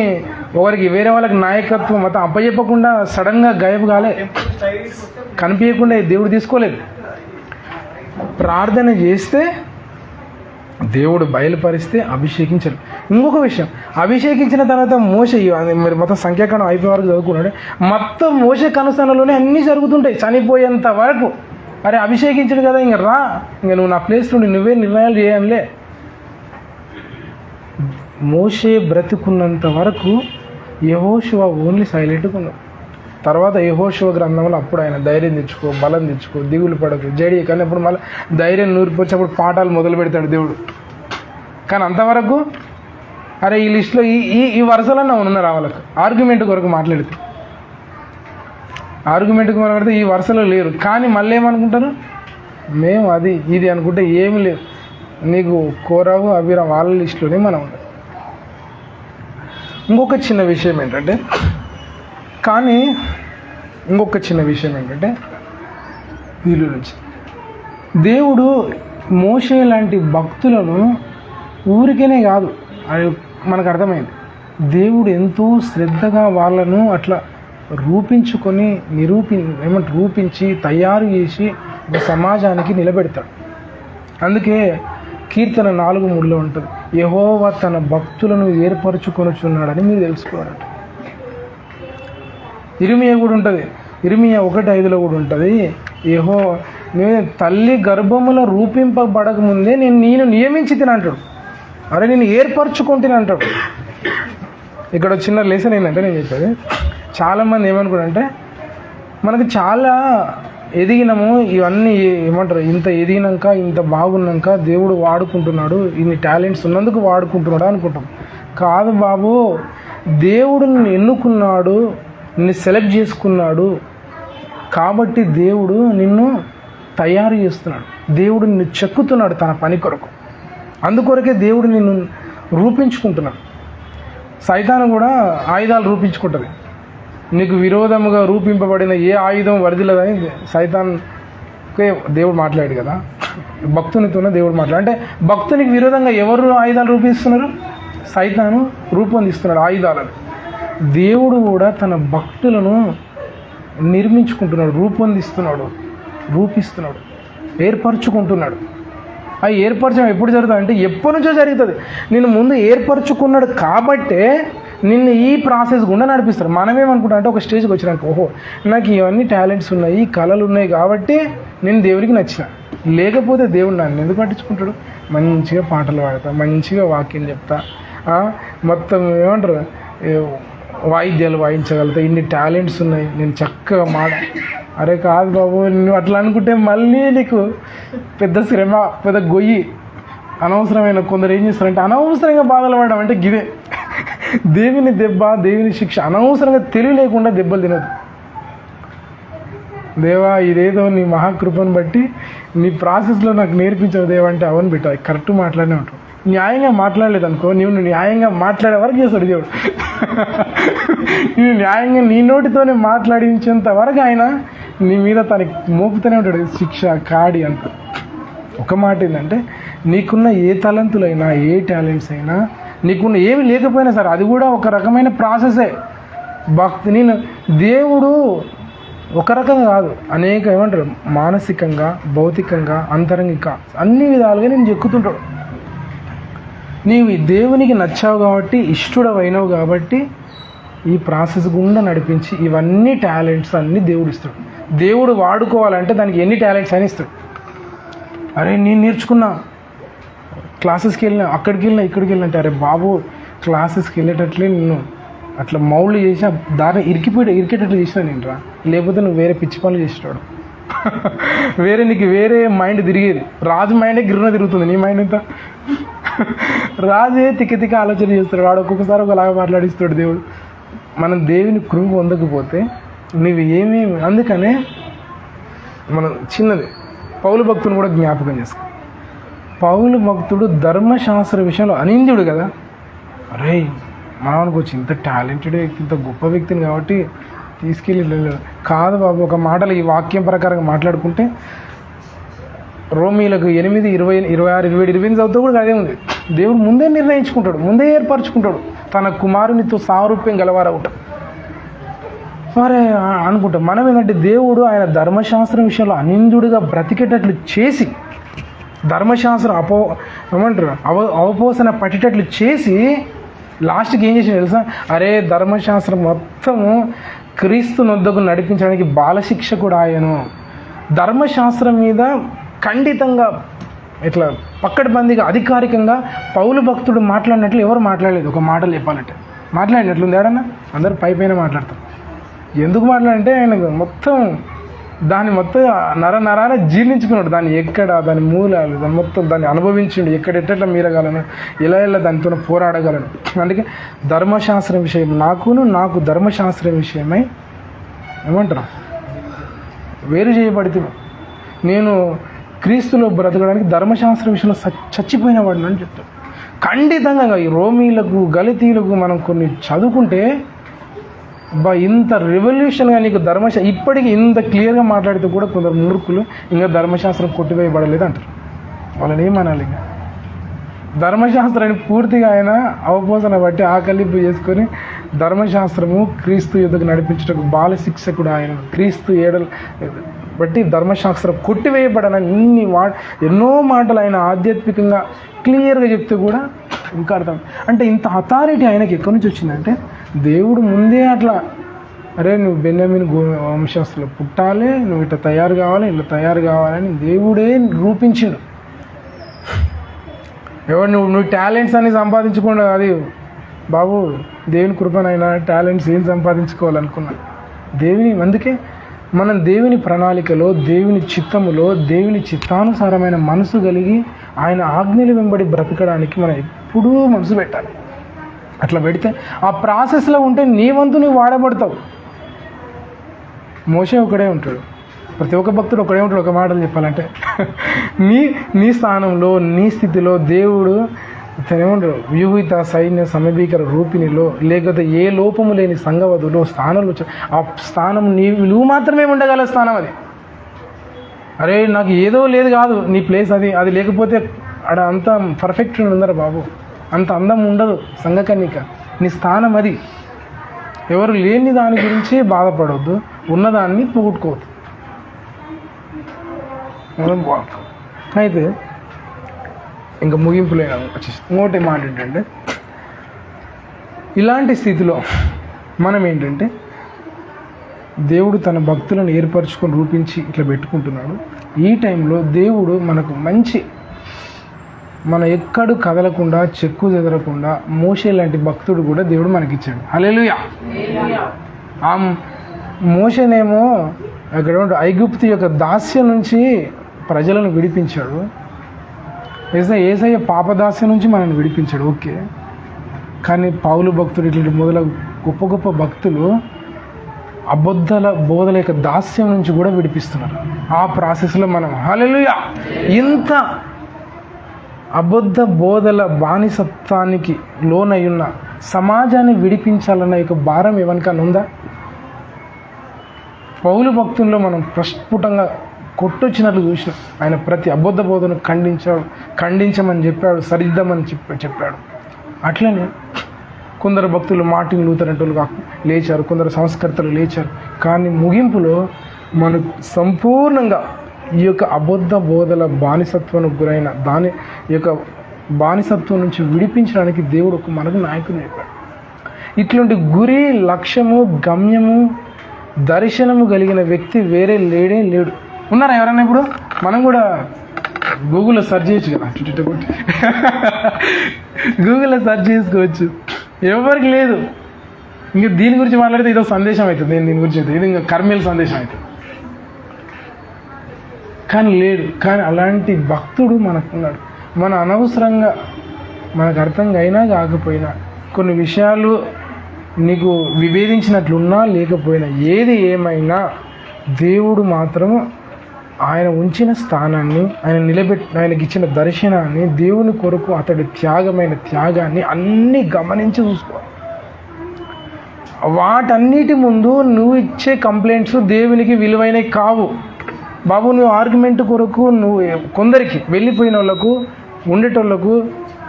ఒకరికి వేరే వాళ్ళకి నాయకత్వం మొత్తం అప్పచెప్పకుండా సడన్గా గాయబు కాలే, కనిపించకుండా దేవుడు తీసుకోలేదు. ప్రార్థన చేస్తే దేవుడు బయలుపరిస్తే అభిషేకించారు. ఇంకొక విషయం, అభిషేకించిన తర్వాత మోషే మరి మొత్తం సంఖ్యాకాండం అయిపోయే వరకు చదువుకున్నాడు. మొత్తం మోషే కనుసనలోనే అన్నీ జరుగుతుంటాయి చనిపోయేంత వరకు. అరే అభిషేకించడు కదా, ఇంక రా, ఇంక నువ్వు నా ప్లేస్ నుండి నువ్వే నిర్ణయాలు చేయంలే. మోషే బ్రతుకున్నంత వరకు యెహోషువ ఓన్లీ సైలెంట్గా ఉన్నాడు. తర్వాత యెహోషువ గ్రంథంలో అప్పుడు ఆయన ధైర్యం తెచ్చుకో, బలం తెచ్చుకో, దిగులు పడకు, జడి కానీ అప్పుడు మళ్ళీ ధైర్యం నూరిపోచ్చేప్పుడు పాఠాలు మొదలు పెడతాడు దేవుడు. కానీ అంతవరకు అరే ఈ లిస్టులో ఈ వరుసలన్నా ఉన్నారు వాళ్ళకు ఆర్గ్యుమెంట్ కొరకు మాట్లాడితే ఈ వరుసలో లేరు. కానీ మళ్ళీ ఏమనుకుంటారు, మేము అది ఇది అనుకుంటే ఏమి లేదు. నీకు కోరావు అభిరా వాళ్ళ లిస్టులోనే మనం ఉంటాం. ఇంకొక చిన్న విషయం ఏంటంటే వీళ్ళు నుంచి దేవుడు మోషే లాంటి భక్తులను ఊరికేనే కాదు, అది మనకు అర్థమైంది. దేవుడు ఎంతో శ్రద్ధగా వాళ్ళను అట్లా రూపించి తయారు చేసి ఒక సమాజానికి నిలబెడతాడు. అందుకే కీర్తన 4:3 ఉంటుంది, యెహోవా తన భక్తులను ఏర్పరచుకొనుచున్నాడని మీరు తెలుసుకోవాలంట. ఇర్మియా కూడా ఉంటుంది, ఇర్మియా 1:5 కూడా ఉంటుంది, నేను తల్లి గర్భములో రూపింపబడక ముందే నేను నియమించి తినంటాడు. అరే నేను ఏర్పరచుకుంటున్నా అంటాడు. ఇక్కడ చిన్న లెసన్ ఏంటంటే నేను చెప్పేది, చాలామంది ఏమనుకుంటే మనకు చాలా ఎదిగినాము, ఇవన్నీ ఏమంటారు, ఇంత ఎదిగినాక ఇంత బాగున్నాక దేవుడు వాడుకుంటున్నాడు, ఇన్ని టాలెంట్స్ ఉన్నందుకు వాడుకుంటున్నాడు అనుకుంటాం. కాదు బాబు, దేవుడు నిన్ను ఎన్నుకున్నాడు, నిన్ను సెలెక్ట్ చేసుకున్నాడు కాబట్టి దేవుడు నిన్ను తయారు చేస్తున్నాడు, దేవుడు నిన్ను చెక్కుతున్నాడు తన పని కొరకు. అందుకొరకే దేవుడు నిన్ను రూపించుకుంటున్నాడు. సైతాను కూడా ఆయుధాలు రూపించుకుంటుంది. నీకు విరోధముగా రూపింపబడిన ఏ ఆయుధం వరదిలేదని సైతాన్కే దేవుడు మాట్లాడాడు కదా, భక్తునితోనే దేవుడు మాట్లాడు. అంటే భక్తునికి విరోధంగా ఎవరు ఆయుధాలు రూపిస్తున్నారు? సైతాను రూపొందిస్తున్నాడు ఆయుధాలను. దేవుడు కూడా తన భక్తులను నిర్మించుకుంటున్నాడు, రూపిస్తున్నాడు, ఏర్పరచుకుంటున్నాడు. ఆ ఏర్పరచడం ఎప్పుడు జరుగుతుంది అంటే ఎప్పటి నుంచో జరుగుతుంది. నేను ముందు ఏర్పరచుకున్నాడు కాబట్టే నిన్ను ఈ ప్రాసెస్ గుండా నడిపిస్తారు. మనమేమనుకుంటా అంటే ఒక స్టేజ్కి వచ్చినాక, ఓహో నాకు ఇవన్నీ టాలెంట్స్ ఉన్నాయి, కళలు ఉన్నాయి కాబట్టి నేను దేవుడికి నచ్చిన, లేకపోతే దేవుడు నన్ను ఎందుకు పట్టించుకుంటాడు? మంచిగా పాటలు పాడతా, మంచిగా వాక్యం చెప్తా, మొత్తం ఏమంటారు వాయిద్యాలు వాయించగలుగుతా, ఇన్ని టాలెంట్స్ ఉన్నాయి, నేను చక్కగా అరే కాదు బాబు, నువ్వు అట్లా అనుకుంటే మళ్ళీ నీకు పెద్ద శ్రమ, పెద్ద గొయ్యి, అనవసరమైన కొందరు ఏం చేస్తారంటే అనవసరంగా బాధలు పడడం అంటే గిదే దేవుని దెబ్బ, దేవుని శిక్ష. అనవసరంగా తెలివి లేకుండా దెబ్బలు తినదు. దేవా ఇదేదో నీ మహాకృపను బట్టి నీ ప్రాసెస్లో నాకు నేర్పించవు దేవా అంటే అవును బిడ్డ కరెక్ట్ మాట్లాడినే ఉంటావు. న్యాయంగా మాట్లాడలేదు అనుకో, నువ్వు న్యాయంగా మాట్లాడే వరకు చేస్తాడు దేవుడు. నువ్వు న్యాయంగా నీ నోటితోనే మాట్లాడించేంత వరకు ఆయన నీ మీద తనకి మోపుతూనే ఉంటాడు శిక్ష, కాడి అంత. ఒక మాట ఏంటంటే, నీకున్న ఏ తలంతులైనా, ఏ టాలెంట్స్ అయినా, నీకున్న ఏమి లేకపోయినా సరే అది కూడా ఒక రకమైన ప్రాసెసే. నేను దేవుడు ఒక రకంగా కాదు, అనేక ఏమంటారు మానసికంగా, భౌతికంగా, అంతరంగిక అన్ని విధాలుగా నేను చెక్కుతుంటాడు. నీవు దేవునికి నచ్చావు కాబట్టి, ఇష్టడవైనవు కాబట్టి ఈ ప్రాసెస్ గుండా నడిపించి ఇవన్నీ టాలెంట్స్ అన్నీ దేవుడు ఇస్తాడు. దేవుడు వాడుకోవాలంటే దానికి ఎన్ని టాలెంట్స్ అని ఇస్తాడు. అరే నేను నేర్చుకున్నా, క్లాసెస్కి వెళ్ళినా, అక్కడికి వెళ్ళినా, ఇక్కడికి వెళ్ళినా అంటే, అరే బాబు క్లాసెస్కి వెళ్ళేటట్లే నిన్ను అట్లా మౌళ్ళు చేసిన దాన్ని ఇరికేటట్లు చేసినా నేను రా, లేకపోతే నువ్వు వేరే పిచ్చి పనులు చేసేవాడు. నీకు వేరే మైండ్ తిరిగేది. రాజు మైండే గిర్రున తిరుగుతుంది, నీ మైండ్ ఎంత. రాజే తిక్క ఆలోచన చేస్తాడు, వాడు ఒక్కొక్కసారి ఒకలాగా మాట్లాడిస్తాడు దేవుడు. మనం దేవుని కృప పొందకపోతే నువ్వు ఏమేమి. అందుకనే మనం చిన్నది పౌలు భక్తుని కూడా జ్ఞాపకం చేసుకో. పౌలు భక్తుడు ధర్మశాస్త్ర విషయంలో అనింద్యుడు కదా. అరే మనం అనుకోవచ్చు ఇంత టాలెంటెడ్ వ్యక్తి, ఇంత గొప్ప వ్యక్తిని కాబట్టి తీసుకెళ్ళి. కాదు బాబు, ఒక మాటలు ఈ వాక్యం ప్రకారంగా మాట్లాడుకుంటే రోమీలకు 8, 20, 26, 27, 28 చదువుతూ కూడా అదే ఉంది. దేవుడు ముందే నిర్ణయించుకుంటాడు, ముందే ఏర్పరచుకుంటాడు తన కుమారునితో సారూప్యం గలవారవుట. మరి అనుకుంటాం మనం ఏంటంటే దేవుడు ఆయన ధర్మశాస్త్రం విషయంలో అనిందుడిగా బ్రతికేటట్లు చేసి, ధర్మశాస్త్రం ఏమంటారు అవపోసన పట్టేటట్లు చేసి లాస్ట్కి ఏం చేసిన తెలుసా? అరే ధర్మశాస్త్రం మొత్తము క్రీస్తు నొద్దకు నడిపించడానికి బాలశిక్షకుడు ఆయను. ధర్మశాస్త్రం మీద ఖండితంగా ఇట్లా పక్కడబందీగా అధికారికంగా పౌలు భక్తుడు మాట్లాడినట్లు ఎవరు మాట్లాడలేదు. ఒక మాటలు చెప్పాలంటే మాట్లాడినట్లుంది ఏడన్నా, అందరూ పైపైన మాట్లాడతారు. ఎందుకు మాట్లాడంటే ఆయన మొత్తం దాన్ని మొత్తం నరాన జీర్ణించుకున్నాడు. దాన్ని ఎక్కడ, దాని మూలాలు, దాన్ని మొత్తం దాన్ని అనుభవించిండు. ఎక్కడెట్లా మీరగలను, ఎలా దానితో పోరాడగలను. అందుకే ధర్మశాస్త్రం విషయం నాకు ధర్మశాస్త్రం విషయమై ఏమంటారు వేరు చేయబడితే నేను క్రీస్తులో బ్రతకడానికి ధర్మశాస్త్రం విషయంలో చచ్చిపోయిన వాడిని అని చెప్తాడు. ఖండితంగా ఈ రోమీలకు గలతీలకు మనం కొన్ని చదువుకుంటే ఇంత రెవల్యూషన్గా నీకు ఇప్పటికీ ఇంత క్లియర్గా మాట్లాడితే కూడా కొందరు మూర్ఖులు ఇంకా ధర్మశాస్త్రం కొట్టివేయబడలేదు అంటారు. వాళ్ళని ఏమనాలి? ఇంకా ధర్మశాస్త్రాన్ని పూర్తిగా ఆయన అవపోసన బట్టి ఆకలింపు చేసుకొని ధర్మశాస్త్రము క్రీస్తు యుద్ధకు నడిపించటకు బాలశిక్షకుడు ఆయన. క్రీస్తు ఏడలు బట్టి ధర్మశాస్త్రం కొట్టివేయబడనని ఎన్నో మాటలు ఆయన ఆధ్యాత్మికంగా క్లియర్గా చెప్తే కూడా ఇంకా అర్థం. అంటే ఇంత అథారిటీ ఆయనకి ఎక్కడి నుంచి వచ్చిందంటే దేవుడు ముందే అట్లా, అరే నువ్వు బెన్యామీను వంశస్థులు పుట్టాలి, నువ్వు ఇట్లా తయారు కావాలి, ఇట్లా తయారు కావాలని దేవుడే రూపించిండు. ఎవరు నువ్వు టాలెంట్స్ అన్ని సంపాదించకుండా అది బాబు దేవుని కృపనైనా టాలెంట్స్ ఏం సంపాదించుకోవాలనుకున్నా అందుకే మనం దేవుని ప్రణాళికలో, దేవుని చిత్తములో, దేవుని చిత్తానుసారమైన మనసు కలిగి ఆయన ఆజ్ఞలు వెంబడి బ్రతకడానికి మనం ఎప్పుడూ మనసు పెట్టాలి. అట్లా పెడితే ఆ ప్రాసెస్లో ఉంటే నీ వంతు నువ్వు వాడబడతావు. మోషే ఒకడే ఉంటాడు, ప్రతి ఒక్క భక్తుడు ఒకడే ఉంటాడు. ఒక మాటలు చెప్పాలంటే నీ స్థానంలో, నీ స్థితిలో దేవుడు ఏమంటారు వ్యూహిత సైన్య సమీకర రూపిణిలో, లేకపోతే ఏ లోపము లేని సంగవదులో స్థానంలో ఆ స్థానం నువ్వు మాత్రమే ఉండగల స్థానం అది. అరే నాకు ఏదో లేదు కాదు, నీ ప్లేస్ అది లేకపోతే అక్కడ అంత పర్ఫెక్ట్ ఉందరా బాబు, అంత అందం ఉండదు సంఘకన్నిక. నీ స్థానం అది. ఎవరు లేని దాని గురించి బాధపడవద్దు, ఉన్నదాన్ని పోగొట్టుకోవద్దు. అయితే ఇంకా ముగింపులో వచ్చేసి ఇంకోటి మాట ఏంటంటే, ఇలాంటి స్థితిలో మనం ఏంటంటే దేవుడు తన భక్తులను ఏర్పరచుకొని రూపించి ఇట్లా పెట్టుకుంటున్నాడు. ఈ టైంలో దేవుడు మనకు మన ఎక్కడు కదలకుండా, చెక్కు చెదరకుండా మోషే లాంటి భక్తుడు కూడా దేవుడు మనకిచ్చాడు. హల్లెలూయా. ఆ మోషేనేమో అక్కడ ఐగుప్తు యొక్క దాస్యం నుంచి ప్రజలను విడిపించాడు. యేసయ్య పాపదాస్యం నుంచి మనల్ని విడిపించాడు, ఓకే. కానీ పౌలు భక్తుడు ఇట్లాంటి మొదలగు గొప్ప గొప్ప భక్తులు అబద్ధాల బోధల యొక్క దాస్యం నుంచి కూడా విడిపిస్తున్నారు. ఆ ప్రాసెస్లో మనం హల్లెలూయా. ఇంత అబద్ధ బోధల బానిసత్వానికి లోనయ్యున్న సమాజాన్ని విడిపించాలన్న యొక్క భారం ఎవరికైనా ఉందా? పౌలు భక్తుల్లో మనం ప్రస్ఫుటంగా కొట్టొచ్చినట్లు చూసినాం. ఆయన ప్రతి అబద్ధ బోధను ఖండించమని చెప్పాడు, సరిద్దామని చెప్పాడు. అట్లనే కొందరు భక్తులు మార్టిన్ లూథర్ అంటోళ్ళు లేచారు, కొందరు సంస్కర్తలు లేచారు. కానీ ముగింపులో మనకు సంపూర్ణంగా ఈ యొక్క అబద్ధ బోధల బానిసత్వానికి గురైన ఈ యొక్క బానిసత్వం నుంచి విడిపించడానికి దేవుడు మనకు నాయకుని చెప్పాడు. ఇట్లాంటి గురి, లక్ష్యము, గమ్యము, దర్శనము కలిగిన వ్యక్తి వేరే లేడు. ఉన్నారా ఎవరైనా? ఇప్పుడు మనం కూడా గూగుల్లో సెర్చ్ చేయొచ్చు కదా, గూగుల్లో సెర్చ్ చేసుకోవచ్చు. ఎవరికి లేదు. ఇంకా దీని గురించి మాట్లాడితే ఇదో సందేశం అవుతుంది, దీని గురించి అయితే ఇది ఇంకా కర్మేల సందేశం అవుతుంది. కానీ లేడు. కానీ అలాంటి భక్తుడు మనకున్నాడు. మన అనవసరంగా మనకు అర్థం అయినా కాకపోయినా కొన్ని విషయాలు నీకు విభేదించినట్లున్నా లేకపోయినా ఏది ఏమైనా దేవుడు మాత్రం ఆయన ఉంచిన స్థానాన్ని, ఆయనకి ఇచ్చిన దర్శనాన్ని, దేవుని కొరకు అతడి త్యాగాన్ని అన్నీ గమనించి చూసుకోవాలి. వాటన్నిటి ముందు నువ్వు ఇచ్చే కంప్లైంట్స్ దేవునికి విలువైనవి కావు బాబు. నువ్వు ఆర్గ్యుమెంట్ కొరకు నువ్వు కొందరికి వెళ్ళిపోయిన వాళ్ళకు ఉండేటోళ్ళకు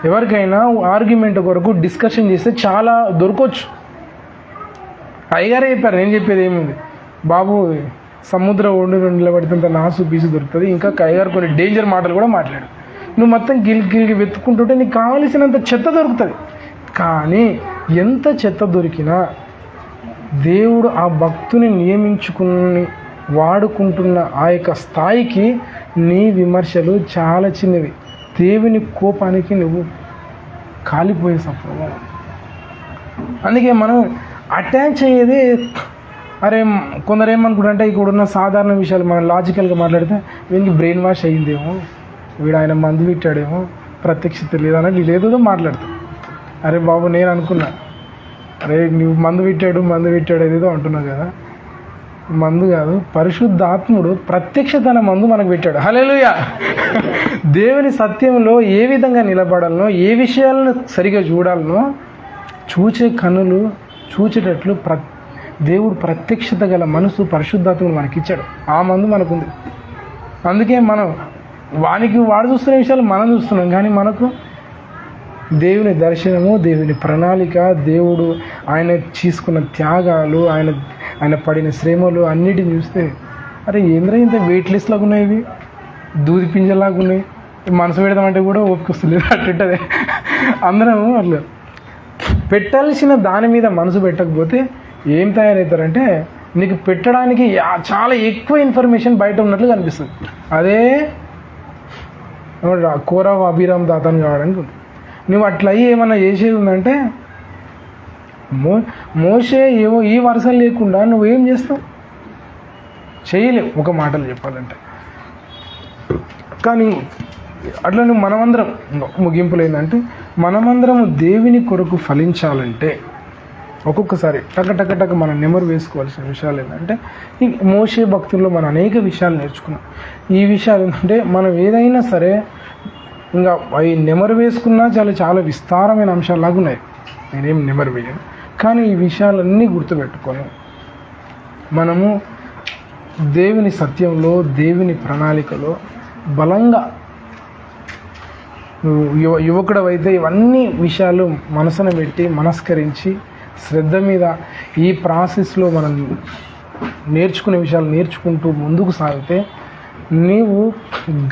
ఎవరికైనా ఆర్గ్యుమెంట్ కొరకు డిస్కషన్ చేస్తే చాలా దొరకవచ్చు. అయ్యగారే చెప్పారు, నేను చెప్పేది ఏముంది బాబు, సముద్రం ఒడ్డు నిలబడితే నాసు పీసు దొరుకుతుంది. ఇంకా అయ్యగారు కొన్ని డేంజర్ మాటలు కూడా మాట్లాడు. నువ్వు మొత్తం గిలికి వెతుక్కుంటుంటే నీకు కావలసినంత చెత్త దొరుకుతుంది. కానీ ఎంత చెత్త దొరికినా దేవుడు ఆ భక్తుని నియమించుకుని వాడుకుంటున్న ఆ యొక్క స్థాయికి నీ విమర్శలు చాలా చిన్నవి. దేవుని కోపానికి నువ్వు కాలిపోయే సఫలం. అందుకే మనం అటాచ్ అయ్యేది, అరే కొందరు ఏమనుకుంటే ఇక్కడ ఉన్న సాధారణ విషయాలు మనం లాజికల్గా మాట్లాడితే వీనికి బ్రెయిన్ వాష్ అయ్యిందేమో, వీడు ఆయన మందు పెట్టాడేమో, ప్రత్యక్షత లేదన్నట్టు లేదో మాట్లాడతాం. అరే బాబు నేను అనుకున్నా, అరే నువ్వు మందు పెట్టాడు ఏదేదో అంటున్నావు కదా, మందు కాదు, పరిశుద్ధాత్ముడు ప్రత్యక్షతన మందు మనకు పెట్టాడు. హల్లెలూయా. దేవుని సత్యంలో ఏ విధంగా నిలబడాలనో, ఏ విషయాలను సరిగా చూడాలనో చూచే కన్నులు చూచేటట్లు దేవుడు ప్రత్యక్షత గల మనసు పరిశుద్ధాత్ముడు మనకిచ్చాడు. ఆ మందు మనకుంది. అందుకే మనం వాడు చూస్తున్న విషయాలు మనం చూస్తున్నాం, కానీ మనకు దేవుని దర్శనము, దేవుని ప్రణాళిక, దేవుడు ఆయన తీసుకున్న త్యాగాలు, ఆయన పడిన శ్రమలు అన్నిటిని చూస్తే అరే ఏంద్రా ఇంత వెయిట్ లిస్ట్ లాగా ఉన్నాయి, ఇవి దూది పింజలాగా ఉన్నాయి, మనసు పెడదామంటే కూడా ఒప్పుకొస్తుంది అట్టుంటుంది. అందరం అట్లా పెట్టాల్సిన దాని మీద మనసు పెట్టకపోతే ఏం తయారవుతారంటే నీకు పెట్టడానికి చాలా ఎక్కువ ఇన్ఫర్మేషన్ బయట ఉన్నట్లు కనిపిస్తుంది. అదే కోరావు అభిరామ్ దాతాను కావడానికి ఉంది. నువ్వు అట్లా అయ్యి ఏమన్నా చేసేది ఉందంటే మోషే ఏమో ఈ వరుస లేకుండా నువ్వేం చేస్తావు, చేయలేవు ఒక మాటలు చెప్పాలంటే. కానీ అట్లా నువ్వు మనమందరం ముగింపులు ఏంటంటే మనమందరం దేవుని కొరకు ఫలించాలంటే ఒక్కొక్కసారి టక మనం నెమరు వేసుకోవాల్సిన విషయాలు ఏంటంటే, ఈ మోషే భక్తుల్లో మనం అనేక విషయాలు నేర్చుకున్నాం. ఈ విషయాలు ఏంటంటే మనం ఏదైనా సరే ఇంకా అవి నెమరు వేసుకున్నా చాలా విస్తారమైన అంశాలాగా ఉన్నాయి. నేనేం నెమరు వేయను, కానీ ఈ విషయాలన్నీ గుర్తుపెట్టుకొని మనము దేవుని సత్యంలో, దేవుని ప్రణాళికలో బలంగా యువకుడు అయితే ఇవన్నీ విషయాలు మనసున పెట్టి మనస్కరించి శ్రద్ధ మీద ఈ ప్రాసెస్లో మనం నేర్చుకునే విషయాలు నేర్చుకుంటూ ముందుకు సాగితే నీవు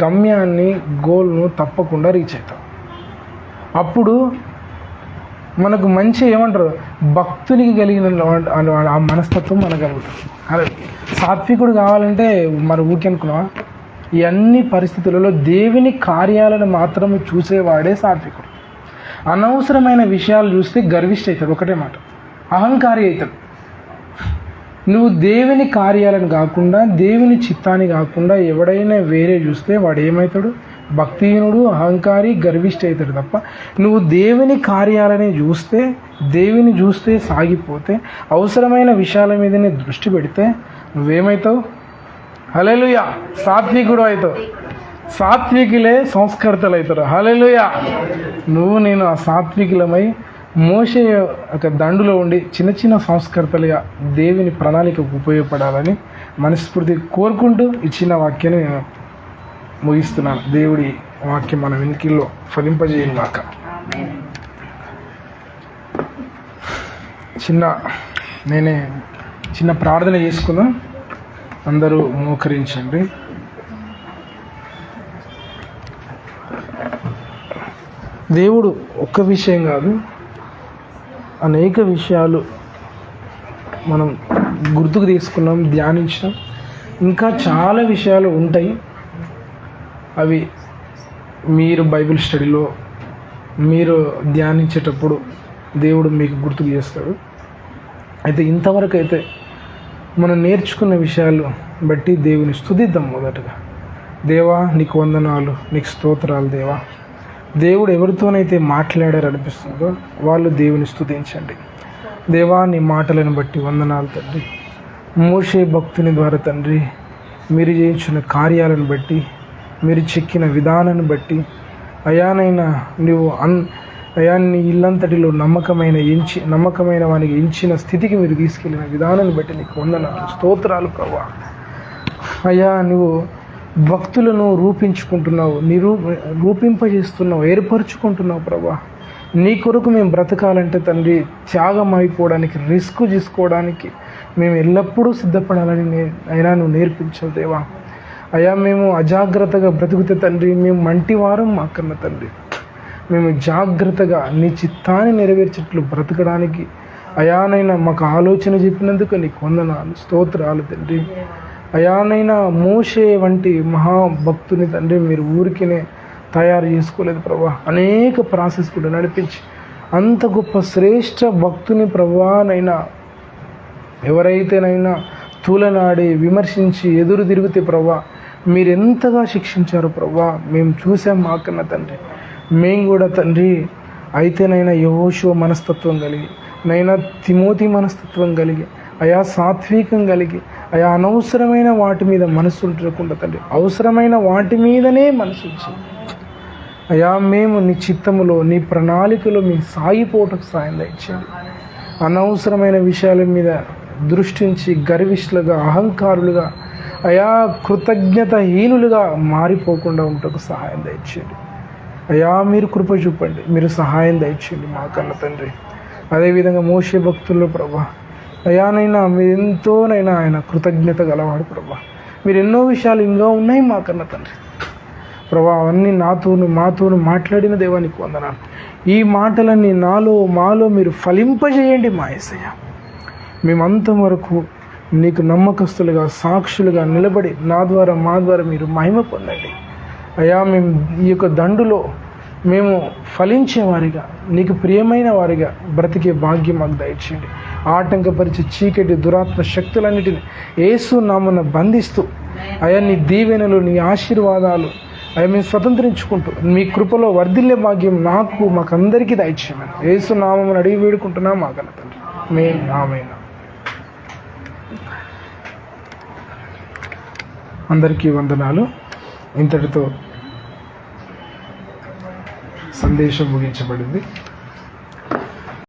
గమ్యాన్ని, గోల్ను తప్పకుండా రీచ్ అవుతావు. అప్పుడు మనకు మంచి ఏమంటారు, భక్తునికి కలిగిన ఆ మనస్తత్వం మనకు కలుగుతుంది. అదే సాత్వికుడు కావాలంటే మరి ఊరికి అనుకున్నావా, ఈ అన్ని పరిస్థితులలో దేవుని కార్యాలను మాత్రమే చూసేవాడే సాత్వికుడు. అనవసరమైన విషయాలు చూస్తే గర్విష్ఠ అవుతాడు, ఒకటే మాట, అహంకారి అవుతాడు. నువ్వు దేవుని కార్యాలను కాకుండా, దేవుని చిత్తాన్ని కాకుండా ఎవడైనా వేరే చూస్తే వాడు ఏమవుతాడు, భక్తిహీనుడు, అహంకారి, గర్విష్ఠ అవుతాడు. తప్ప నువ్వు దేవుని కార్యాలని చూస్తే సాగిపోతే, అవసరమైన విషయాల మీదనే దృష్టి పెడితే నువ్వేమవుతావు, హల్లెలూయా, సాత్వికుడు అవుతావు. సాత్వికులే సంస్కర్తలు అవుతారు. హల్లెలూయా. నేను ఆ సాత్వికులమై మోషే ఒక దండులో ఉండి చిన్న సంస్కర్తలుగా దేవుని ప్రణాళికకు ఉపయోగపడాలని మనస్ఫూర్తి కోరుకుంటూ ఇచ్చిన వాక్యాన్ని నేను ముగిస్తున్నాను. దేవుడి వాక్యం మన వెనుకల్లో ఫలింపజేయను గాక. చిన్న ప్రార్థన చేసుకుందాం. అందరూ మోకరించండి. దేవుడు ఒక్క విషయం కాదు, అనేక విషయాలు మనం గుర్తుకు తీసుకున్నాం, ధ్యానించాం. ఇంకా చాలా విషయాలు ఉంటాయి. అవి మీరు బైబిల్ స్టడీలో మీరు ధ్యానించేటప్పుడు దేవుడు మీకు గుర్తుకు చేస్తాడు. అయితే ఇంతవరకు అయితే మనం నేర్చుకున్న విషయాలు బట్టి దేవుని స్తుతిద్దాం. మొదటగా దేవా నీకు వందనాలు, నీకు స్తోత్రాలు దేవా. దేవుడు ఎవరితోనైతే మాట్లాడారనిపిస్తుందో వాళ్ళు దేవుని స్తుతించండి. దేవా, నీ మాటలను బట్టి వందనాలు తండ్రి. మోషే భక్తుని ద్వారా తండ్రి మీరు చేయించిన కార్యాలను బట్టి, మీరు చెక్కిన విధానాన్ని బట్టి అయానైనా నువ్వు అయా నీ ఇల్లంతటిలో నమ్మకమైన వానికి ఎంచిన స్థితికి మీరు తీసుకెళ్ళిన విధానాన్ని బట్టి నీకు వందనాలు, స్తోత్రాలు ప్రభా. అయ్యా, నువ్వు భక్తులను రూపించుకుంటున్నావు, రూపింపజేస్తున్నావు, ఏర్పరచుకుంటున్నావు ప్రభా. నీ కొరకు మేము బ్రతకాలంటే తండ్రి త్యాగం అయిపోవడానికి, రిస్క్ తీసుకోవడానికి మేము ఎల్లప్పుడూ సిద్ధపడాలని అయినా నువ్వు నేర్పించావు దేవా. అయ్యా, మేము అజాగ్రత్తగా బ్రతుకుతే తండ్రి మేము మంటివారం మాకన్న తండ్రి. మేము జాగ్రత్తగా నీ చిత్తాన్ని నెరవేర్చేట్లు బ్రతకడానికి అయానైనా మాకు ఆలోచన చెప్పినందుకు నీకు వందనాలు, స్తోత్రాలు తండ్రి. అయానైనా మోషే వంటి మహాభక్తుని తండ్రి మీరు ఊరికినే తయారు చేసుకోలేదు ప్రభా. అనేక ప్రాసెస్ కూడా నడిపించి అంత గొప్ప శ్రేష్ఠ భక్తుని ప్రభానైనా ఎవరైతేనైనా తూలనాడి విమర్శించి ఎదురు తిరిగితే ప్రభా మీరు ఎంతగా శిక్షించారు ప్రభా. మేము చూసాం మాకన్న తండ్రి. మేము కూడా తండ్రి అయితేనైనా యెహోషువ మనస్తత్వం కలిగి, నైనా తిమోతి మనస్తత్వం కలిగి, అయా సాత్వికం కలిగి, అయా అనవసరమైన వాటి మీద మనసు ఉంచకుండా తండ్రి అవసరమైన వాటి మీదనే మనసు ఉంచి అయా మేము నీ చిత్తములో నీ ప్రణాళికలో మేము సాగిపోవటకు సాయం దయచేయండి. అనవసరమైన విషయాల మీద దృష్టించి గర్విష్ఠులుగా, అహంకారులుగా, అయా కృతజ్ఞతహీనులుగా మారిపోకుండా ఉండటకు సహాయం దయచేయండి. అయా మీరు కృప చూపండి, మీరు సహాయం దయచేయండి మా కన్న తండ్రి. అదేవిధంగా మోషే భక్తుల్లో ప్రభా అయానైనా మీరు ఎంతోనైనా ఆయన కృతజ్ఞత గలవాడు ప్రభా. మీరు ఎన్నో విషయాలు ఇంకా ఉన్నాయి మా కన్న తండ్రి ప్రభా. అవన్నీ మాతోను మాట్లాడిన దేవానికి వందనాలు. ఈ మాటలన్నీ మాలో మీరు ఫలింపజేయండి మా యేసయ్య. మేమంతవరకు నీకు నమ్మకస్తులుగా, సాక్షులుగా నిలబడి మా ద్వారా మీరు మహిమ పొందండి. అయ్యా, మేము ఈ యొక్క దండులో మేము ఫలించేవారిగా, నీకు ప్రియమైన వారిగా బ్రతికే భాగ్యం మాకు దయచేయండి. ఆటంకపరిచే చీకటి దురాత్మ శక్తులన్నిటిని యేసు నామమున బంధిస్తూ అయ్యా నీ దీవెనలు, నీ ఆశీర్వాదాలు అవి మేము స్వతంత్రించుకుంటూ మీ కృపలో వర్ధిల్లే భాగ్యం మాకందరికీ దయచేయమని యేసు నామమున అడిగి వేడుకుంటున్నాం మా కన్న తండ్రి. ఆమేన్. అందరికీ వందనాలు. ఇంతటితో సందేశం ముగించబడింది.